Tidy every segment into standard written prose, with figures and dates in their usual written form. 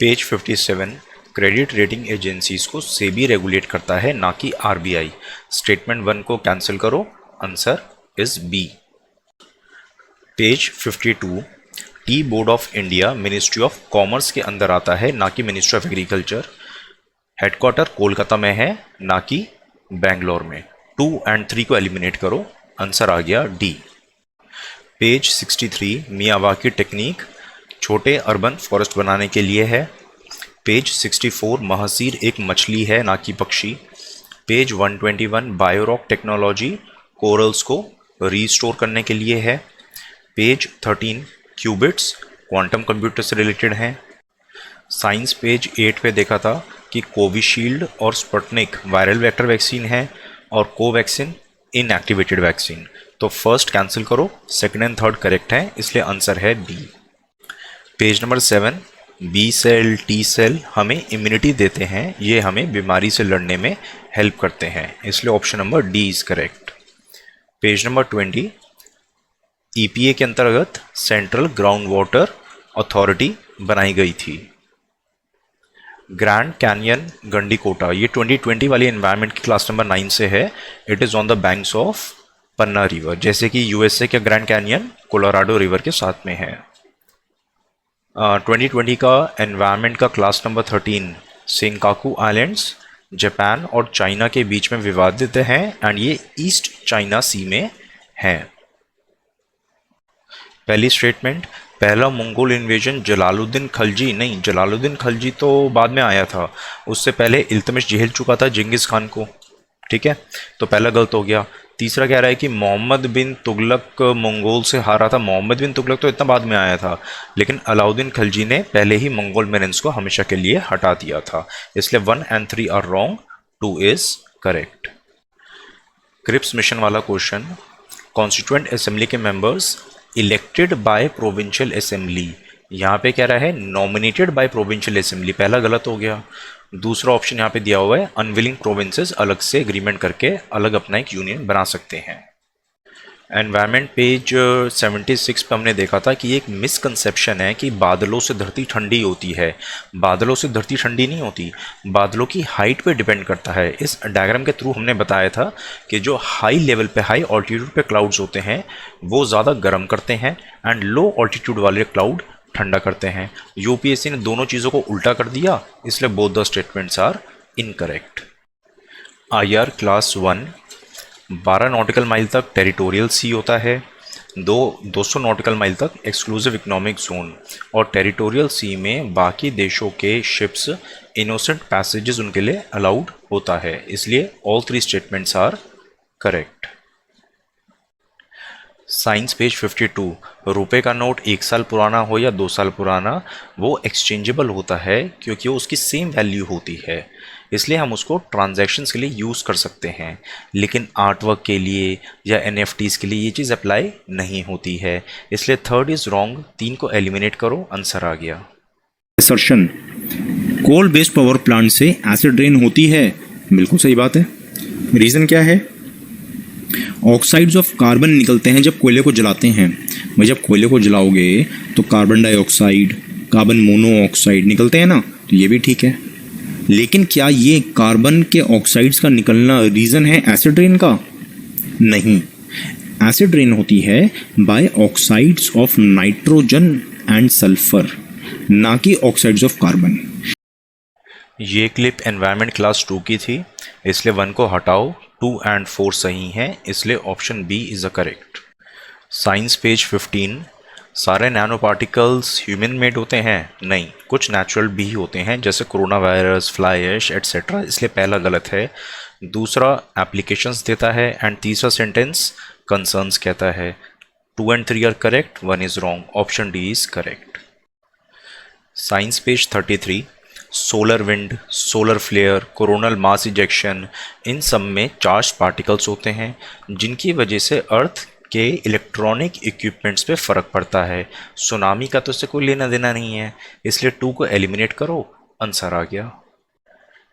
Page 57, credit rating agencies को SEBI regulate करता है, ना कि आरबीआई। स्टेटमेंट 1 को कैंसिल करो, answer is B. Page 52, tea board of India ministry of commerce के अंदर आता है, ना कि ministry of agriculture. Headquarter Kolkata में है, ना कि बेंगलोर में। 2 और 3 को एलिमिनेट करो, आंसर आ गया डी। पेज 63, मियावाकी टेक्निक छोटे अर्बन फॉरेस्ट बनाने के लिए है। पेज 64, महसीर एक मछली है, ना कि पक्षी। पेज 121, बायोरॉक टेक्नोलॉजी कोरल्स को रीस्टोर करने के लिए है। पेज 13, क्यूबिट्स क्वांटम कंप्यूटर से रिलेटेड हैं। साइंस पेज 8 पे देखा था कि कोविशील्ड और स्पुतनिक वायरल वेक्टर वैक्सीन है और कोवैक्सीन इनएक्टिवेटेड वैक्सीन। तो फर्स्ट कैंसिल करो, सेकंड एंड थर्ड करेक्ट है, इसलिए आंसर है B. Page number 7, B cell T cell हमें इम्यूनिटी देते हैं, ये हमें बीमारी से लड़ने में हेल्प करते हैं, इसलिए option number D is correct. Page number 20, EPA के अंतर्गत सेंट्रल ग्राउंड वाटर अथॉरिटी बनाई गई थी। ग्रैंड कैनियन गंडीकोटा, ये 2020 वाली एनवायरनमेंट की क्लास नंबर 9 से है। It is on the banks of Panna river, जैसे कि यूएसए के ग्रैंड कैनियन कोलोराडो रिवर के साथ में है। 2020 का एनवायरनमेंट का class number 13, Senkaku islands Japan और चाइना के बीच में विवादित हैं एंड ये ईस्ट चाइना सी में है। पहली स्टेटमेंट, पहला मंगोल इन्वेजन जलालुद्दीन खलजी, नहीं जलालुद्दीन खलजी तो बाद में आया था, उससे पहले इल्तमिश झेल चुका था जिंगिस खान को, ठीक है, तो पहला गलत हो गया। तीसरा कह रहा है कि मोहम्मद बिन तुगलक मंगोल से हारा था। मोहम्मद बिन तुगलक तो इतना बाद में आया था, लेकिन अलाउद्दीन खलजी ने पहले ही मंगोल मेरेंस को हमेशा के लिए हटा दिया था, इसलिए 1 और 3 are wrong, 2 is correct. Cripps mission वाला क्वेश्चन, कॉन्स्टिट्यूएंट असेंबली के members elected by provincial assembly, यहाँ पे कह रहा है नॉमिनेटेड बाय प्रोविंशियल असेंबली, पहला गलत हो गया। दूसरा ऑप्शन यहाँ पे दिया हुआ है अनविलिंग प्रोविंसेस अलग से एग्रीमेंट करके अलग अपना एक यूनियन बना सकते हैं। एनवायरनमेंट पेज 76 पे हमने देखा था कि एक मिसकंसेप्शन है कि बादलों से धरती ठंडी होती है। बादलों से धरती ठंडी नहीं होती, बादलों की हाइट पे डिपेंड करता है। इस डायग्राम के थ्रू हमने बताया था कि जो हाई लेवल पे, हाई ऑल्टीट्यूड पे क्लाउड्स होते हैं वो ज़्यादा गर्म करते हैं एंड लो ऑल्टीट्यूड वाले क्लाउड ठंडा करते हैं। यूपीएससी ने दोनों चीज़ों को उल्टा कर दिया, इसलिए both the statements are incorrect. IR class 1 12 nautical mile तक टेरिटोरियल सी होता है, 200 नॉटिकल माइल तक एक्सक्लूसिव इकोनॉमिक जोन, और टेरिटोरियल सी में बाकी देशों के शिप्स इनोसेंट पैसेजेस उनके लिए अलाउड होता है, इसलिए all 3 statements are correct. Science page 52, रुपए का नोट 1 साल पुराना हो या 2 साल पुराना वो एक्सचेंजेबल होता है क्योंकि वो उसकी सेम वैल्यू होती है, इसलिए हम उसको ट्रांजैक्शंस के लिए यूज़ कर सकते हैं, लेकिन आर्ट वर्क के लिए या एनएफटीज़ के लिए ये चीज़ अप्लाई नहीं होती है, इसलिए थर्ड इज़ रॉन्ग। 3 को एलिमिनेट करो, आंसर आ गया। Assertion, coal based power plant से एसिड रेन होती है, बिल्कुल सही बात है। रीज़न क्या है? ऑक्साइड्स ऑफ कार्बन निकलते हैं जब कोयले को जलाते हैं। भाई जब कोयले को जलाओगे तो कार्बन डाइऑक्साइड, कार्बन मोनोऑक्साइड निकलते हैं ना, तो ये भी ठीक है, लेकिन क्या ये कार्बन के ऑक्साइड्स का निकलना रीज़न है एसिड रेन का? नहीं, एसिड रेन होती है by oxides of nitrogen and sulphur, ना कि ऑक्साइड्स ऑफ कार्बन। ये क्लिप एनवायरनमेंट क्लास 2 की थी, इसलिए 1 को हटाओ, 2 और 4 सही हैं, इसलिए option B is a correct. Science page 15, सारे नैनो पार्टिकल्स ह्यूमन मेड होते हैं? नहीं, कुछ नेचुरल भी होते हैं, जैसे corona virus, fly ash etcetera, इसलिए पहला गलत है। दूसरा एप्लीकेशंस देता है एंड तीसरा सेंटेंस कंसर्न्स कहता है। 2 और 3 are correct, 1 is wrong, option D is correct. Science page 33, solar wind, solar flare, coronal mass ejection, इन सब में चार्ज पार्टिकल्स होते हैं जिनकी वजह से अर्थ के इलेक्ट्रॉनिक इक्विपमेंट्स पे फ़र्क पड़ता है। सुनामी का तो इससे कोई लेना देना नहीं है, इसलिए 2 को एलिमिनेट करो, आंसर आ गया।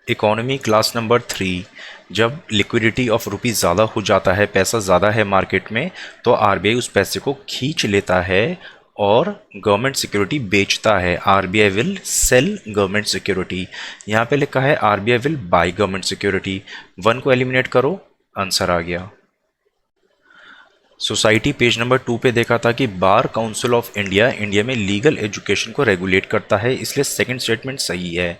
इकोनॉमी क्लास नंबर 3, जब लिक्विडिटी ऑफ रुपीज़ ज़्यादा हो जाता है, पैसा ज़्यादा है मार्केट में, तो आरबीआई उस पैसे को खींच लेता है और गवर्नमेंट सिक्योरिटी बेचता है। RBI will sell government security. यहाँ पे लिखा है RBI will buy government security. 1 को एलिमिनेट करो, आंसर आ गया। सोसाइटी पेज नंबर 2 पे देखा था कि bar council of India India में लीगल एजुकेशन को रेगुलेट करता है, इसलिए सेकंड स्टेटमेंट सही है।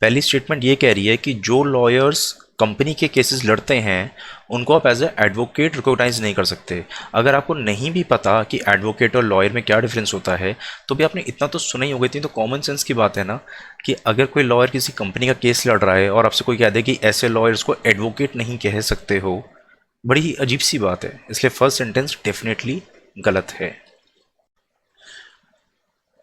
पहली स्टेटमेंट ये कह रही है कि जो लॉयर्स कंपनी के केसेस लड़ते हैं उनको आप एज ए एडवोकेट रिकॉग्नाइज नहीं कर सकते। अगर आपको नहीं भी पता कि एडवोकेट और लॉयर में क्या डिफरेंस होता है तो भी आपने इतना तो सुना ही होगा, इतनी तो कॉमन सेंस की बात है ना कि अगर कोई लॉयर किसी कंपनी का केस लड़ रहा है और आपसे कोई कह दे कि ऐसे लॉयर्स को एडवोकेट नहीं कह सकते हो, बड़ी अजीब सी बात है। इसलिए फर्स्ट सेंटेंस डेफिनेटली गलत है।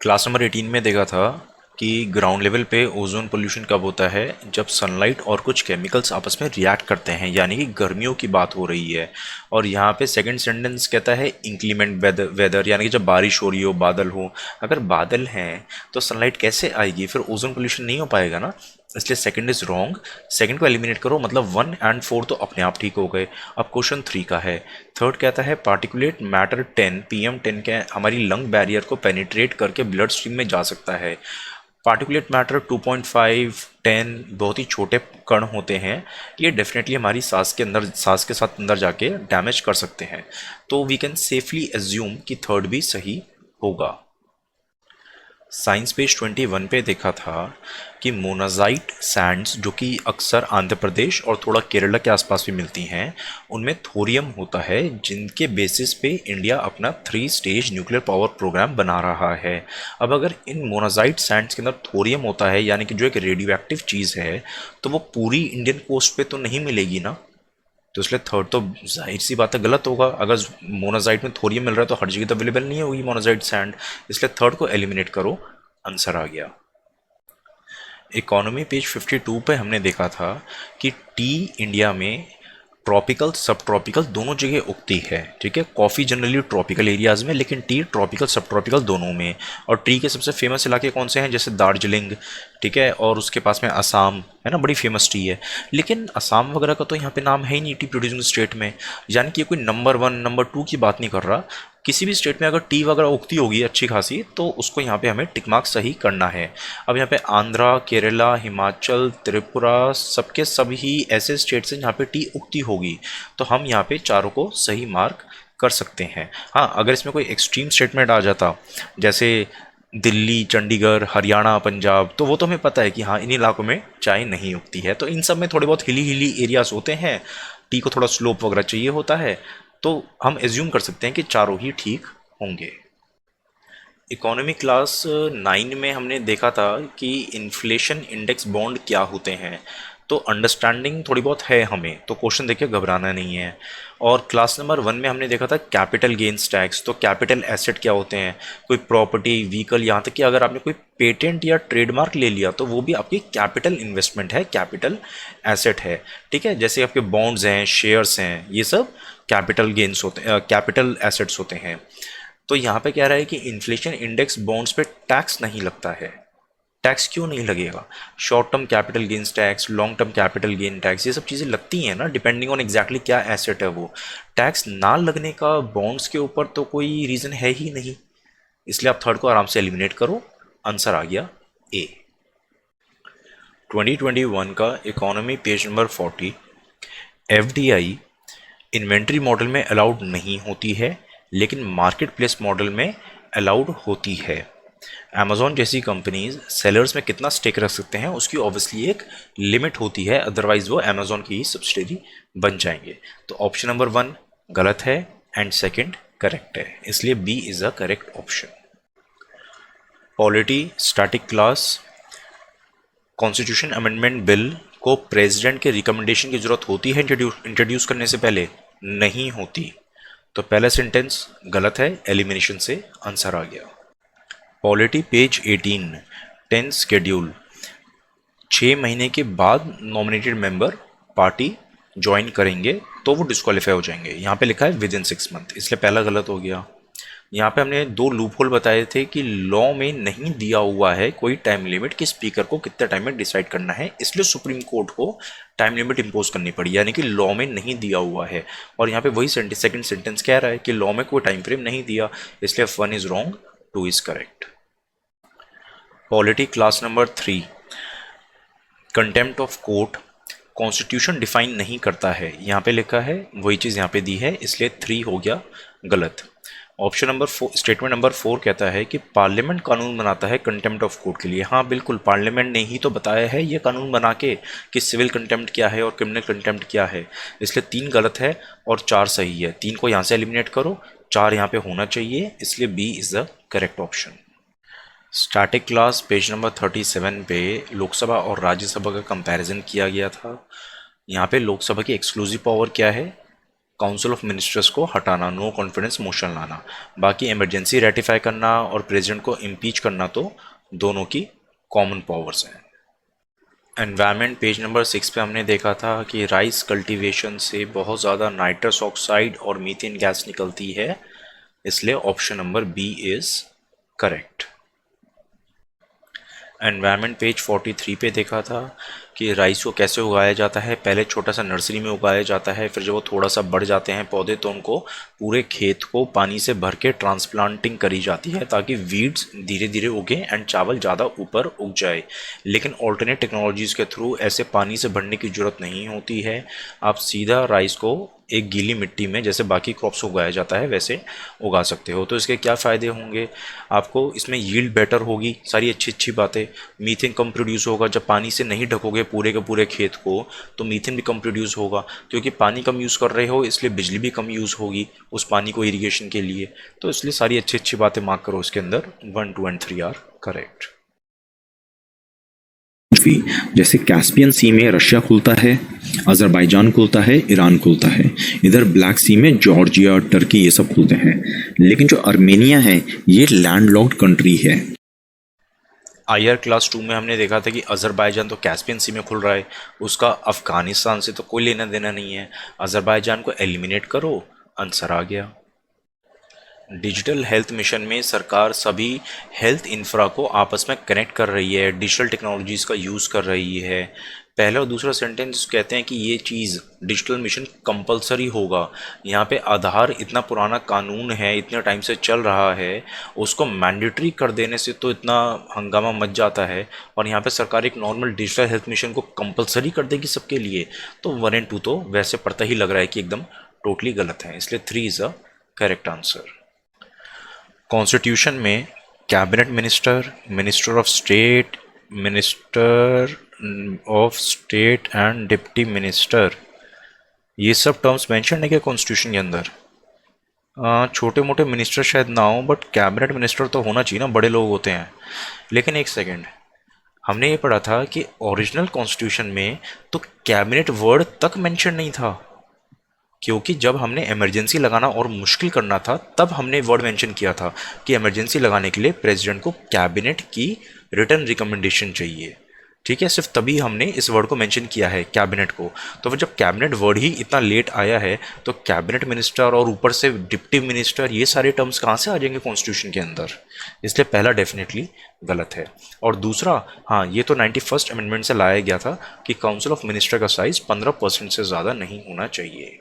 क्लास नंबर 18 में देखा था कि ग्राउंड लेवल पे ओजोन पोल्यूशन कब होता है, जब सनलाइट और कुछ केमिकल्स आपस में रिएक्ट करते हैं, यानी कि गर्मियों की बात हो रही है। और यहाँ पे सेकंड सेंटेंस कहता है इंक्लीमेंट वेदर, यानी कि जब बारिश हो रही हो, बादल हो। अगर बादल हैं तो सनलाइट कैसे आएगी, फिर ओजोन पोल्यूशन नहीं हो पाएगा ना, इसलिए सेकंड इज रॉन्ग। सेकंड को एलिमिनेट करो, मतलब 1 और 4 तो अपने आप ठीक हो गए। अब क्वेश्चन 3 का है। थर्ड कहता है पार्टिकुलेट मैटर 10 PM10 के हमारी लंग बैरियर को पेनिट्रेट करके ब्लड स्ट्रीम में जा सकता है। पार्टिकुलेट मैटर 2.5 10 बहुत ही छोटे कण होते हैं, ये डेफिनेटली हमारी सांस के साथ अंदर जाके डैमेज कर सकते हैं। तो वी कैन सेफली एज्यूम कि थर्ड भी सही होगा। साइंस पेज 21 पे देखा था कि मोनाजाइट सैंड्स, जो कि अक्सर आंध्र प्रदेश और थोड़ा केरला के आसपास भी मिलती हैं, उनमें थोरियम होता है, जिनके बेसिस पे इंडिया अपना 3 स्टेज न्यूक्लियर पावर प्रोग्राम बना रहा है। अब अगर इन मोनाजाइट सैंड्स के अंदर थोरियम होता है, यानी कि जो एक रेडियो एक्टिव चीज़ है, तो वो पूरी इंडियन कोस्ट पे तो नहीं मिलेगी ना, तो इसलिए थर्ड तो जाहिर सी बात है गलत होगा। अगर मोनाजाइट में थोरियम मिल रहा है तो हर जगह तो अवेलेबल नहीं होगी मोनाजाइट सैंड, इसलिए थर्ड को एलिमिनेट करो, आंसर आ गया। इकोनॉमी पेज 52 पे हमने देखा था कि टी इंडिया में ट्रॉपिकल सब ट्रॉपिकल दोनों जगह उगती है, ठीक है। कॉफ़ी जनरली ट्रॉपिकल एरियाज़ में, लेकिन टी ट्रॉपिकल सब ट्रॉपिकल दोनों में। और टी के सबसे फेमस इलाके कौन से हैं, जैसे दार्जिलिंग, ठीक है, और उसके पास में असम है ना, बड़ी फेमस टी है। लेकिन असम वगैरह का तो यहाँ पे नाम है ही नहीं टी प्रोड्यूसिंग स्टेट में, यानी कि कोई नंबर 1 नंबर 2 की बात नहीं कर रहा। किसी भी स्टेट में अगर टी वगैरह उगती होगी अच्छी खासी, तो उसको यहाँ पे हमें टिक मार्क सही करना है। अब यहाँ पे आंध्रा, केरला, हिमाचल, त्रिपुरा, सबके सभी ऐसे स्टेट्स हैं जहाँ पे टी उगती होगी, तो हम यहाँ पे चारों को सही मार्क कर सकते हैं। हाँ, अगर इसमें कोई एक्सट्रीम स्टेटमेंट आ जाता, जैसे दिल्ली, चंडीगढ़, हरियाणा, पंजाब, तो वो तो हमें पता है कि हाँ इन इलाकों में चाय नहीं उगती है। तो इन सब में थोड़े बहुत हिली एरियाज होते हैं, टी को थोड़ा स्लोप वगैरह चाहिए होता है, तो हम एज्यूम कर सकते हैं कि चारों ही ठीक होंगे। इकोनॉमी क्लास 9 में हमने देखा था कि इन्फ्लेशन इंडेक्स बॉन्ड क्या होते हैं, तो अंडरस्टैंडिंग थोड़ी बहुत है हमें, तो क्वेश्चन देखिए घबराना नहीं है। और क्लास नंबर 1 में हमने देखा था कैपिटल गेन्स टैक्स, तो कैपिटल एसेट क्या होते हैं, कोई प्रॉपर्टी, व्हीकल, यहाँ तक कि अगर आपने कोई पेटेंट या ट्रेडमार्क ले लिया तो वो भी आपकी कैपिटल इन्वेस्टमेंट है, कैपिटल एसेट है, ठीक है। जैसे आपके बॉन्ड्स हैं, शेयर्स हैं, ये सब कैपिटल गेन्स होते हैं, कैपिटल एसेट्स होते हैं। तो यहाँ पे कह रहा है कि इन्फ्लेशन इंडेक्स बॉन्ड्स पे टैक्स नहीं लगता है। टैक्स क्यों नहीं लगेगा? Short term capital gains tax, long term capital gain tax, ये सब चीज़ें लगती हैं ना, डिपेंडिंग ऑन एग्जैक्टली क्या एसेट है वो। टैक्स ना लगने का बॉन्ड्स के ऊपर तो कोई रीज़न है ही नहीं, इसलिए आप थर्ड को आराम से एलिमिनेट करो, आंसर आ गया ए। 2021 का economy page number 40। FDI inventory model में अलाउड नहीं होती है, लेकिन मार्केट प्लेस मॉडल में अलाउड होती है। अमेजॉन जैसी कंपनीज सेलर्स में कितना स्टेक रख सकते हैं उसकी ऑब्वियसली एक लिमिट होती है, अदरवाइज वो अमेजॉन की ही सब्सिडरी बन जाएंगे। तो ऑप्शन नंबर 1 गलत है एंड सेकंड करेक्ट है, इसलिए B is a correct option. Polity static class. Constitution amendment bill को प्रेसिडेंट के रिकमेंडेशन की जरूरत होती है इंट्रोड्यूस करने से पहले? नहीं होती, तो पहला सेंटेंस गलत है, एलिमिनेशन से आंसर आ गया। Polity page 18 10th schedule. 6 महीने के बाद नॉमिनेटेड मेंबर पार्टी ज्वाइन करेंगे तो वो डिस्क्वालीफाई हो जाएंगे, यहाँ पे लिखा है विद इन 6 मंथ, इसलिए पहला गलत हो गया। यहाँ पे हमने 2 लूप होल बताए थे कि लॉ में नहीं दिया हुआ है कोई टाइम लिमिट कि स्पीकर को कितने टाइम में डिसाइड करना है, इसलिए सुप्रीम कोर्ट को टाइम लिमिट इंपोज करनी पड़ी, यानी कि लॉ में नहीं दिया हुआ है। और यहाँ पे वही सेकंड सेंटेंस कह रहा है कि लॉ में कोई टाइम फ्रेम नहीं दिया, इसलिए 1 is wrong, 2 is correct. Polity class number 3, contempt of court constitution define नहीं करता है, यहाँ पे लिखा है वही चीज़ यहाँ पे दी है, इसलिए 3 हो गया गलत। ऑप्शन नंबर 4, स्टेटमेंट नंबर 4 कहता है कि पार्लियामेंट कानून बनाता है कंटेम्प्ट ऑफ कोर्ट के लिए। हाँ बिल्कुल, पार्लियामेंट ने ही तो बताया है ये कानून बना के कि सिविल कंटेम्प्ट क्या है और क्रिमिनल कंटेम्प्ट क्या है, इसलिए 3 गलत है और 4 सही है। 3 को यहाँ से एलिमिनेट करो, 4 यहाँ पे होना चाहिए, इसलिए B is the correct option. Static class page number 37 पे लोकसभा और राज्यसभा का कंपैरिजन किया गया था। यहाँ पे लोकसभा की एक्सक्लूसिव पावर क्या है, काउंसिल ऑफ मिनिस्टर्स को हटाना, नो कॉन्फिडेंस मोशन लाना। बाकी इमरजेंसी रेटिफाई करना और प्रेसिडेंट को इम्पीच करना तो दोनों की कॉमन पावर्स हैं। एनवायरनमेंट पेज नंबर 6 पे हमने देखा था कि राइस कल्टीवेशन से बहुत ज़्यादा नाइट्रस ऑक्साइड और मीथेन गैस निकलती है, इसलिए option number B is correct. Environment page 43 पे देखा था कि राइस को कैसे उगाया जाता है। पहले छोटा सा नर्सरी में उगाया जाता है, फिर जब वो थोड़ा सा बढ़ जाते हैं पौधे तो उनको पूरे खेत को पानी से भर के ट्रांसप्लांटिंग करी जाती है ताकि वीड्स धीरे धीरे उगे एंड चावल ज़्यादा ऊपर उग जाए। लेकिन ऑल्टरनेट टेक्नोलॉजीज़ के थ्रू ऐसे पानी से भरने की ज़रूरत नहीं होती है, आप सीधा राइस को एक गीली मिट्टी में जैसे बाकी क्रॉप्स उगाया जाता है वैसे उगा सकते हो। तो इसके क्या फ़ायदे होंगे, आपको इसमें यील्ड बेटर होगी, सारी अच्छी अच्छी बातें। मीथेन कम प्रोड्यूस होगा, जब पानी से नहीं ढकोगे पूरे के पूरे खेत को तो मीथेन भी कम प्रोड्यूस होगा, क्योंकि पानी कम यूज़ कर रहे हो इसलिए बिजली भी कम यूज़ होगी उस पानी को इरीगेशन के लिए। तो इसलिए सारी अच्छी अच्छी बातें मार्क करो इसके अंदर, 1, 2 एंड 3 आर करेक्ट। जैसे कैस्पियन सी में रशिया खुलता है, अजरबैजान खुलता है, ईरान खुलता है, इधर ब्लैक सी में जॉर्जिया, टर्की ये सब खुलते हैं। लेकिन जो अर्मेनिया है ये लैंडलॉक्ड कंट्री है। आईआर क्लास 2 में हमने देखा था कि अजरबैजान तो कैस्पियन सी में खुल रहा है, उसका अफगानिस्तान से तो कोई लेना देना नहीं है, अजरबैजान को एलिमिनेट करो, आंसर आ गया। डिजिटल हेल्थ मिशन में सरकार सभी हेल्थ इंफ्रा को आपस में कनेक्ट कर रही है, डिजिटल टेक्नोलॉजीज़ का यूज़ कर रही है। पहला और दूसरा सेंटेंस कहते हैं कि ये चीज़ डिजिटल मिशन कंपलसरी होगा। यहाँ पे आधार इतना पुराना कानून है, इतने टाइम से चल रहा है, उसको मैंडेटरी कर देने से तो इतना हंगामा मच जाता है, और यहाँ पे सरकार एक नॉर्मल डिजिटल हेल्थ मिशन को कंपलसरी कर देगी सबके लिए, तो 1 एंड 2 तो वैसे पड़ता ही लग रहा है कि एकदम टोटली गलत है, इसलिए 3 is a correct answer. Constitution में cabinet minister, minister of state and deputy minister, ये सब टर्म्स मेंशन है क्या कॉन्स्टिट्यूशन के अंदर? छोटे मोटे मिनिस्टर शायद ना हो, बट कैबिनेट मिनिस्टर तो होना चाहिए ना, बड़े लोग होते हैं। लेकिन एक सेकेंड, हमने ये पढ़ा था कि ओरिजिनल कॉन्स्टिट्यूशन में तो कैबिनेट वर्ड तक मेंशन नहीं था, क्योंकि जब हमने इमरजेंसी लगाना और मुश्किल करना था तब हमने वर्ड मेंशन किया था कि इमरजेंसी लगाने के लिए प्रेसिडेंट को कैबिनेट की रिटर्न रिकमेंडेशन चाहिए। ठीक है, सिर्फ तभी हमने इस वर्ड को मेंशन किया है कैबिनेट को। तो फिर जब कैबिनेट वर्ड ही इतना लेट आया है तो कैबिनेट मिनिस्टर और ऊपर से डिप्टी मिनिस्टर, ये सारे टर्म्स कहाँ से आ जाएंगे कॉन्स्टिट्यूशन के अंदर? इसलिए पहला डेफिनेटली गलत है। और दूसरा, हाँ, ये तो 91st अमेंडमेंट से लाया गया था कि काउंसिल ऑफ मिनिस्टर का साइज 15% से ज़्यादा नहीं होना चाहिए।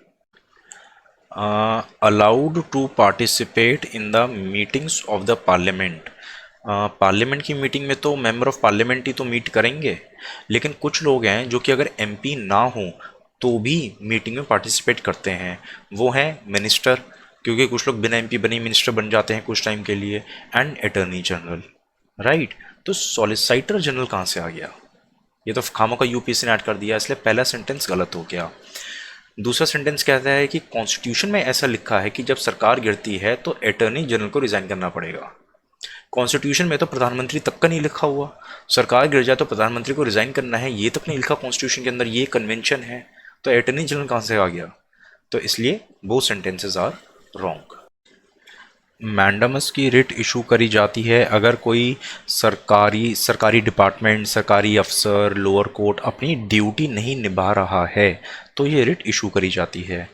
Allowed to participate in the meetings of the parliament, parliament की मीटिंग में तो मेंबर ऑफ पार्लियामेंट ही तो मीट करेंगे, लेकिन कुछ लोग हैं जो कि अगर एमपी ना हो तो भी मीटिंग में पार्टिसिपेट करते हैं, वो हैं मिनिस्टर, क्योंकि कुछ लोग बिना एमपी बने मिनिस्टर बन जाते हैं कुछ टाइम के लिए, एंड अटॉर्नी जनरल, राइट। तो सॉलिसिटर जनरल कहाँ से आ गया? ये तो खामों का यूपीएससी ने ऐड कर दिया, इसलिए पहला सेंटेंस गलत हो गया। दूसरा सेंटेंस कहता है कि कॉन्स्टिट्यूशन में ऐसा लिखा है कि जब सरकार गिरती है तो अटॉर्नी जनरल को रिजाइन करना पड़ेगा। कॉन्स्टिट्यूशन में तो प्रधानमंत्री तक का नहीं लिखा हुआ, सरकार गिर जाए तो प्रधानमंत्री को रिजाइन करना है, ये तक नहीं लिखा कॉन्स्टिट्यूशन के अंदर, ये कन्वेंशन है, तो अटॉर्नी जनरल कहाँ से आ गया? तो इसलिए both sentences are wrong. Mandamus की रिट इशू करी जाती है अगर कोई सरकारी डिपार्टमेंट, सरकारी अफसर, लोअर कोर्ट अपनी ड्यूटी नहीं निभा रहा है तो ये रिट इशू करी जाती है।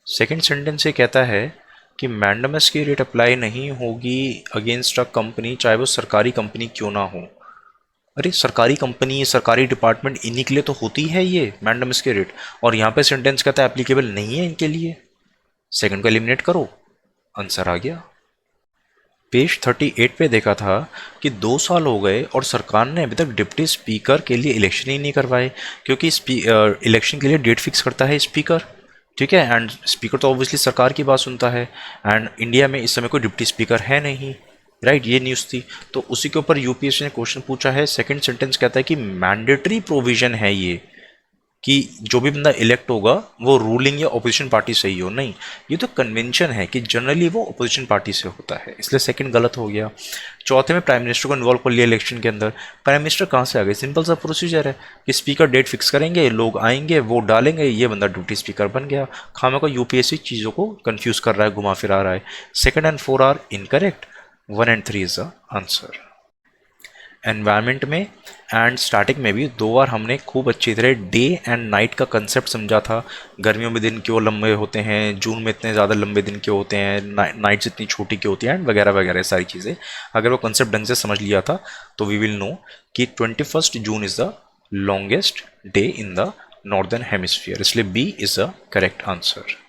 सेकंड सेंटेंस ये कहता है कि मैंडामस की रिट अप्लाई नहीं होगी अगेंस्ट अ कंपनी, चाहे वो सरकारी कंपनी क्यों ना हो। अरे सरकारी कंपनी, सरकारी डिपार्टमेंट, इन्हीं के लिए तो होती है ये मैंडामस की रिट, और यहाँ पे सेंटेंस कहता है एप्लीकेबल नहीं है इनके लिए। सेकंड को एलिमिनेट करो, आंसर आ गया। पेज 38 पे देखा था कि 2 साल हो गए और सरकार ने अभी तक डिप्टी स्पीकर के लिए इलेक्शन ही नहीं करवाए, क्योंकि इलेक्शन के लिए डेट फिक्स करता है स्पीकर, ठीक है, एंड स्पीकर तो ऑब्वियसली सरकार की बात सुनता है, एंड इंडिया में इस समय कोई डिप्टी स्पीकर है नहीं, राइट, ये न्यूज़ थी। तो उसी के ऊपर यूपीएससी ने क्वेश्चन पूछा है। सेकंड सेंटेंस कहता है कि मैंडेटरी प्रोविजन है ये कि जो भी बंदा इलेक्ट होगा वो रूलिंग या ओपोजिशन पार्टी से ही हो, नहीं, ये तो कन्वेंशन है कि जनरली वो ओपोजिशन पार्टी से होता है, इसलिए सेकंड गलत हो गया। चौथे में प्राइम मिनिस्टर को इन्वॉल्व कर लिया इलेक्शन के अंदर। प्राइम मिनिस्टर कहाँ से आ गए? सिंपल सा प्रोसीजर है कि स्पीकर डेट फिक्स करेंगे, लोग आएंगे, वोट डालेंगे, ये बंदा ड्यूटी स्पीकर बन गया। खामे को यूपीएससी चीज़ों को कन्फ्यूज़ कर रहा है, घुमा फिरा रहा है। Second and 4 are incorrect, 1 and 3 is the answer. Environment में एंड स्टार्टिंग में भी 2 बार हमने खूब अच्छी तरह डे एंड नाइट का कंसेप्ट समझा था। गर्मियों में दिन क्यों लंबे होते हैं, जून में इतने ज़्यादा लंबे दिन क्यों होते हैं, नाइट्स इतनी छोटी क्यों होती हैं, एंड वगैरह वगैरह सारी चीज़ें। अगर वो कंसेप्ट ढंग से समझ लिया था तो वी विल नो कि 21 June is the longest day in the northern hemisphere, इसलिए B is the correct answer.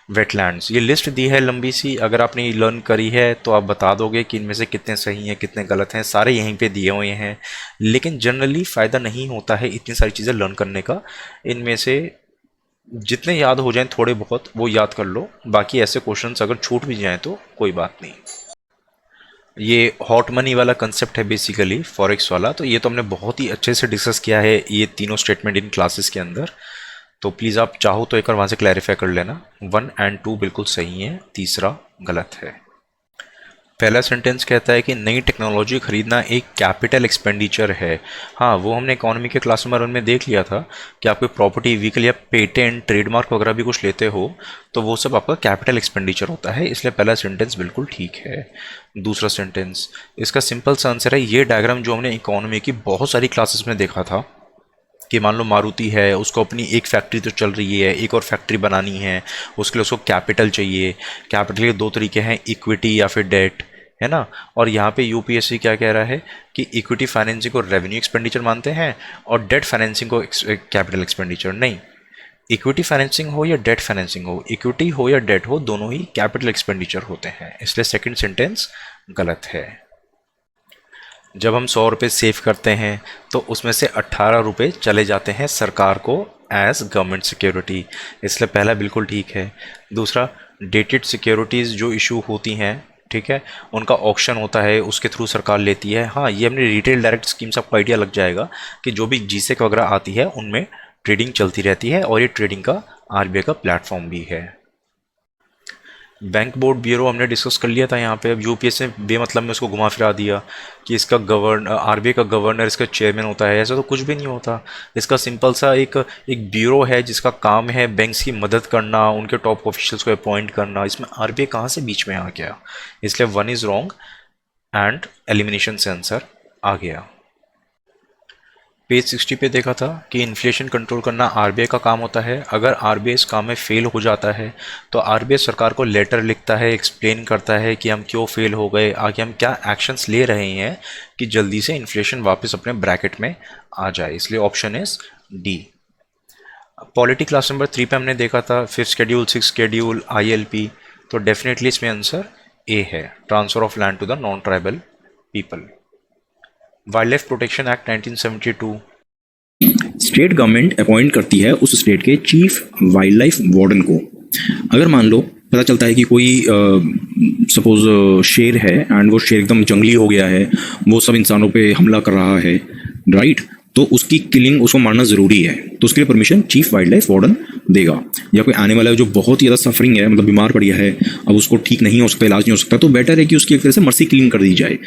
Wetlands, ये लिस्ट दी है लंबी सी, अगर आपने लर्न करी है तो आप बता दोगे कि इनमें से कितने सही हैं कितने गलत हैं, सारे यहीं पे दिए हुए हैं। लेकिन जनरली फ़ायदा नहीं होता है इतनी सारी चीज़ें लर्न करने का, इनमें से जितने याद हो जाएं थोड़े बहुत वो याद कर लो, बाकी ऐसे क्वेश्चंस अगर छूट भी जाएं तो कोई बात नहीं। ये हॉट मनी वाला कंसेप्ट है बेसिकली, फॉरेक्स वाला, तो ये तो हमने बहुत ही अच्छे से डिस्कस किया है ये तीनों स्टेटमेंट इन क्लासेस के अंदर, तो प्लीज़ आप चाहो तो एक बार वहाँ से क्लैरिफाई कर लेना। 1 एंड 2 बिल्कुल सही है, तीसरा गलत है। पहला सेंटेंस कहता है कि नई टेक्नोलॉजी खरीदना एक कैपिटल एक्सपेंडिचर है। हाँ, वो हमने इकोनॉमी के क्लास नंबर 1 में देख लिया था कि आप कोई प्रॉपर्टी, व्हीकल या पेटेंट, ट्रेडमार्क वगैरह भी कुछ लेते हो तो वो सब आपका कैपिटल एक्सपेंडिचर होता है, इसलिए पहला सेंटेंस बिल्कुल ठीक है। दूसरा सेंटेंस, इसका सिंपल सा आंसर है ये डायग्राम जो हमने इकोनॉमी की बहुत सारी क्लासेस में देखा था कि मान लो मारुति है, उसको अपनी एक फैक्ट्री तो चल रही है, एक और फैक्ट्री बनानी है, उसके लिए उसको कैपिटल चाहिए। कैपिटल के 2 तरीके हैं, इक्विटी या फिर डेट, है ना। और यहाँ पे यूपीएससी क्या कह रहा है कि इक्विटी फाइनेंसिंग को रेवेन्यू एक्सपेंडिचर मानते हैं और डेट फाइनेंसिंग को कैपिटल एक्सपेंडिचर। नहीं, इक्विटी फाइनेंसिंग हो या डेट फाइनेंसिंग हो, इक्विटी हो या डेट हो, दोनों ही कैपिटल एक्सपेंडिचर होते हैं, इसलिए सेकेंड सेंटेंस गलत है। जब हम 100 रुपये सेव करते हैं तो उसमें से 18 रुपये चले जाते हैं सरकार को एज गवर्नमेंट सिक्योरिटी, इसलिए पहला बिल्कुल ठीक है। दूसरा, डेटेड सिक्योरिटीज़ जो इशू होती हैं, ठीक है, उनका ऑक्शन होता है, उसके थ्रू सरकार लेती है। हाँ, ये हमने रिटेल डायरेक्ट स्कीम से आपको आइडिया लग जाएगा कि जो भी जीसेक वगैरह आती है उनमें ट्रेडिंग चलती रहती है और ये ट्रेडिंग का आरबीआई का प्लेटफॉर्म भी है। बैंक बोर्ड ब्यूरो हमने डिस्कस कर लिया था यहाँ पे। अब यूपीएससी ने बेमतलब में उसको घुमा फिरा दिया कि इसका आरबीआई का गवर्नर इसका चेयरमैन होता है, ऐसा तो कुछ भी नहीं होता। इसका सिंपल सा एक ब्यूरो है जिसका काम है बैंक्स की मदद करना, उनके टॉप ऑफिशियल्स को अपॉइंट करना, इसमें आरबीआई कहाँ से बीच में आ गया, इसलिए 1 इज़ रॉन्ग एंड एलिमिनेशन से आंसर आ गया। पेज 60 पे देखा था कि इन्फ्लेशन कंट्रोल करना आरबीआई का काम होता है। अगर आरबीआई इस काम में फेल हो जाता है तो आरबीआई सरकार को लेटर लिखता है, एक्सप्लेन करता है कि हम क्यों फेल हो गए, आगे हम क्या एक्शंस ले रहे हैं कि जल्दी से इन्फ्लेशन वापस अपने ब्रैकेट में आ जाए, इसलिए option is D. Polity class number 3 पे हमने देखा था 5th schedule, 6th schedule, ILP, तो डेफिनेटली इसमें आंसर ए है, transfer of land to the non tribal people. Wild life protection act 1972, state government appoint करती है उस स्टेट के चीफ वाइल्ड लाइफ वार्डन को। अगर मान लो पता चलता है कि कोई सपोज शेर है एंड वो शेर एकदम जंगली हो गया है, वो सब इंसानों पे हमला कर रहा है, राइट, तो उसकी किलिंग, उसको मारना ज़रूरी है, तो उसके लिए permission chief wild life warden देगा। या कोई एनिमल है जो बहुत ही ज़्यादा सफरिंग है, मतलब बीमार पड़ गया है, अब उसको ठीक नहीं हो सकता, इलाज नहीं हो सकता, तो बेटर है कि उसकी एक तरह से मर्सी किलिंग कर दी जाए।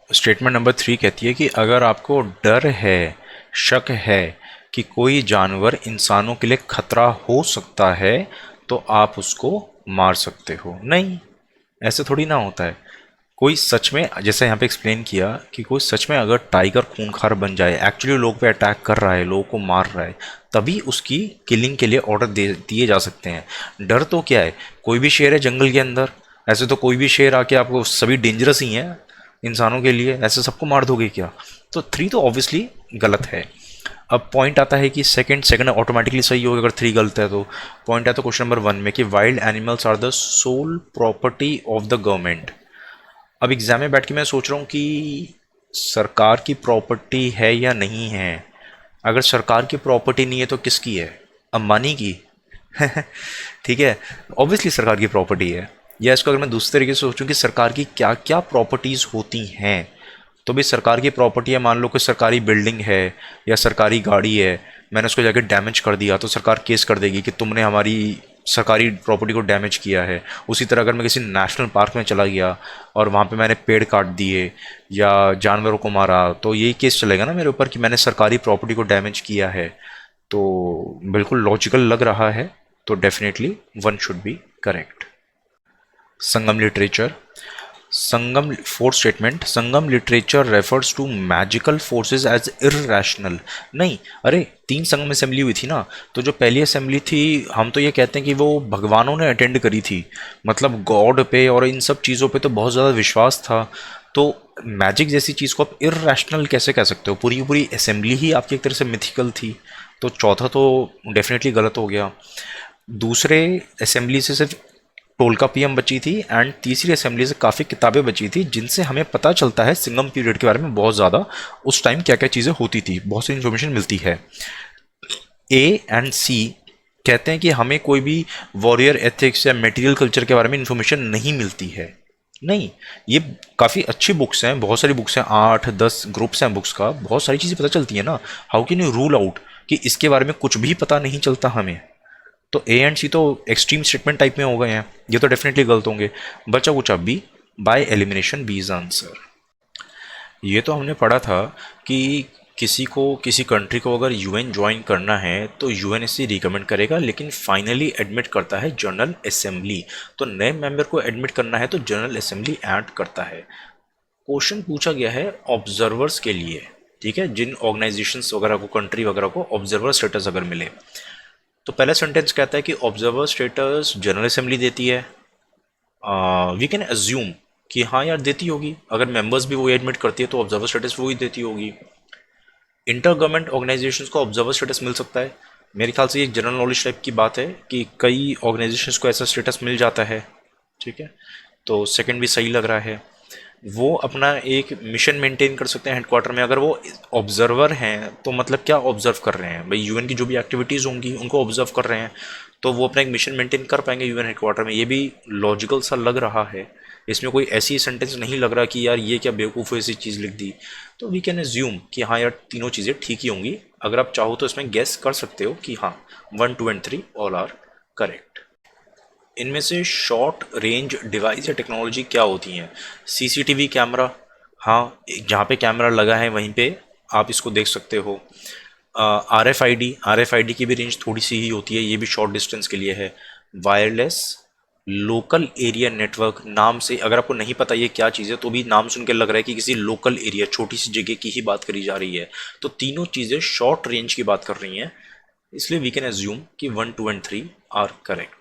स्टेटमेंट नंबर 3 कहती है कि अगर आपको डर है, शक है कि कोई जानवर इंसानों के लिए खतरा हो सकता है तो आप उसको मार सकते हो। नहीं, ऐसे थोड़ी ना होता है। कोई सच में, जैसे यहाँ पे एक्सप्लेन किया कि कोई सच में अगर टाइगर खूंखार बन जाए, एक्चुअली लोग पे अटैक कर रहा है, लोगों को मार रहा है, तभी उसकी किलिंग के लिए ऑर्डर दिए जा सकते हैं। डर तो क्या है, कोई भी शेर है जंगल के अंदर, ऐसे तो कोई भी शेर आके आपको, सभी डेंजरस ही हैं इंसानों के लिए, ऐसे सबको मार दोगे क्या? तो 3 तो ऑब्वियसली गलत है। अब पॉइंट आता है कि सेकंड सेकंड ऑटोमेटिकली सही होगा अगर 3 गलत है तो। पॉइंट आता है क्वेश्चन नंबर 1 में कि wild animals are the sole property of the government. अब एग्जाम में बैठ के मैं सोच रहा हूँ कि सरकार की प्रॉपर्टी है या नहीं है। अगर सरकार की प्रॉपर्टी नहीं है तो किसकी है? अंबानी की। ठीक है, ऑब्वियसली सरकार की प्रॉपर्टी है। या इसको अगर मैं दूसरे तरीके से सोचूं कि सरकार की क्या क्या प्रॉपर्टीज़ होती हैं, तो भी सरकार की प्रॉपर्टी है, मान लो कोई सरकारी बिल्डिंग है या सरकारी गाड़ी है, मैंने उसको जाकर डैमेज कर दिया तो सरकार केस कर देगी कि तुमने हमारी सरकारी प्रॉपर्टी को डैमेज किया है। उसी तरह अगर मैं किसी नेशनल पार्क में चला गया और वहाँ पे मैंने पेड़ काट दिए या जानवरों को मारा, तो यही केस चलेगा ना मेरे ऊपर कि मैंने सरकारी प्रॉपर्टी को डैमेज किया है। तो बिल्कुल लॉजिकल लग रहा है, तो definitely 1 should be correct. Sangam literature, Sangam fourth statement, Sangam literature refers to magical forces as irrational. नहीं, अरे 3 संगम असेंबली हुई थी ना, तो जो पहली असेंबली थी हम तो ये कहते हैं कि वो भगवानों ने अटेंड करी थी, मतलब गॉड पे और इन सब चीज़ों पे तो बहुत ज़्यादा विश्वास था। तो मैजिक जैसी चीज़ को आप इररेशनल कैसे कह सकते हो? पूरी की पूरी असेंबली ही आपकी एक तरह से मिथिकल थी। तो चौथा तो डेफिनेटली गलत हो गया। दूसरे असेंबली से सिर्फ टोलका पीएम बची थी एंड तीसरी असेंबली से काफ़ी किताबें बची थी जिनसे हमें पता चलता है सिंगम पीरियड के बारे में बहुत ज़्यादा, उस टाइम क्या क्या चीज़ें होती थी, बहुत सी इन्फॉर्मेशन मिलती है। ए एंड सी कहते हैं कि हमें कोई भी वॉरियर एथिक्स या मटेरियल कल्चर के बारे में इन्फॉर्मेशन नहीं मिलती है। नहीं, ये काफ़ी अच्छी बुक्स हैं, बहुत सारी बुक्स हैं, 8-10 ग्रुप्स हैं बुक्स का, बहुत सारी चीज़ें पता चलती है ना। How can you rule out कि इसके बारे में कुछ भी पता नहीं चलता हमें? तो ए एंड सी तो एक्सट्रीम स्टेटमेंट टाइप में हो गए हैं, ये तो डेफिनेटली गलत होंगे। बचा कुछ अब B, by elimination B is answer. ये तो हमने पढ़ा था कि किसी को, किसी कंट्री को अगर यूएन ज्वाइन करना है तो यूएनएससी रिकमेंड करेगा, लेकिन फाइनली एडमिट करता है जनरल असेंबली। तो नए मेंबर को एडमिट करना है तो जनरल असेंबली ऐड करता है। क्वेश्चन पूछा गया है ऑब्जर्वर्स के लिए, ठीक है, जिन ऑर्गेनाइजेशंस वगैरह को, कंट्री वगैरह को ऑब्जर्वर स्टेटस अगर मिले। तो पहला सेंटेंस कहता है कि ऑब्जर्वर स्टेटस जनरल असेंबली देती है। वी कैन अज्यूम कि हाँ यार देती होगी, अगर मेंबर्स भी वही एडमिट करती है तो ऑब्जर्वर स्टेटस वही देती होगी। इंटर गवर्नमेंट ऑर्गेनाइजेशंस को ऑब्जर्वर स्टेटस मिल सकता है, मेरे ख्याल से ये जनरल नॉलेज टाइप की बात है कि कई ऑर्गेनाइजेशंस को ऐसा स्टेटस मिल जाता है, ठीक है। तो सेकंड भी सही लग रहा है। वो अपना एक मिशन मेंटेन कर सकते हैं हेडक्वार्टर में। अगर वो ऑब्जर्वर हैं तो मतलब क्या ऑब्जर्व कर रहे हैं भाई, यूएन की जो भी एक्टिविटीज़ होंगी उनको ऑब्जर्व कर रहे हैं, तो वो अपना एक मिशन मेंटेन कर पाएंगे यूएन हेडक्वार्टर में। ये भी लॉजिकल सा लग रहा है, इसमें कोई ऐसी सेंटेंस नहीं लग रहा कि यार ये क्या बेवकूफ़ ऐसी चीज़ लिख दी। तो वी कैन एज्यूम कि हाँ यार तीनों चीज़ें ठीक ही होंगी। अगर आप चाहो तो इसमें गेस कर सकते हो कि हाँ 1, 2 एंड 3 ऑल आर करेक्ट। इनमें से शॉर्ट रेंज डिवाइस या टेक्नोलॉजी क्या होती हैं? सीसीटीवी कैमरा, हाँ, जहाँ पे कैमरा लगा है वहीं पे आप इसको देख सकते हो। आरएफआईडी की भी रेंज थोड़ी सी ही होती है, ये भी शॉर्ट डिस्टेंस के लिए है। वायरलेस लोकल एरिया नेटवर्क, नाम से अगर आपको नहीं पता ये क्या चीज़ है तो भी नाम सुन के लग रहा है कि किसी लोकल एरिया, छोटी सी जगह की ही बात करी जा रही है। तो तीनों चीज़ें शॉर्ट रेंज की बात कर रही हैं, इसलिए वी कैन एज्यूम कि 1, 2 and 3 are correct.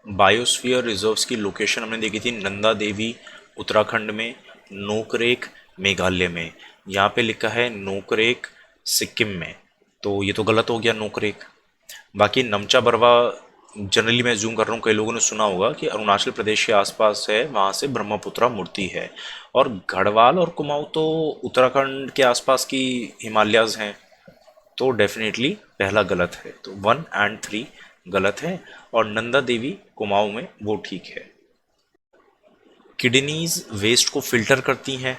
Biosphere reserves की लोकेशन हमने देखी थी नंदा देवी उत्तराखंड में, नोकरेक मेघालय में। यहाँ पे लिखा है नोकरेक सिक्किम में, तो ये तो गलत हो गया नोकरेक। बाकी नमचा बरवा जनरली मैं जूम कर रहा हूँ, कई लोगों ने सुना होगा कि अरुणाचल प्रदेश के आसपास है, वहाँ से ब्रह्मपुत्रा मूर्ति है। और गढ़वाल और कुमाऊँ तो उत्तराखंड के आसपास की हिमालयाज हैं, तो डेफिनेटली पहला गलत है। तो 1 एंड 3 गलत है और नंदा देवी कुमाऊं में वो ठीक है। किडनीज वेस्ट को फिल्टर करती हैं,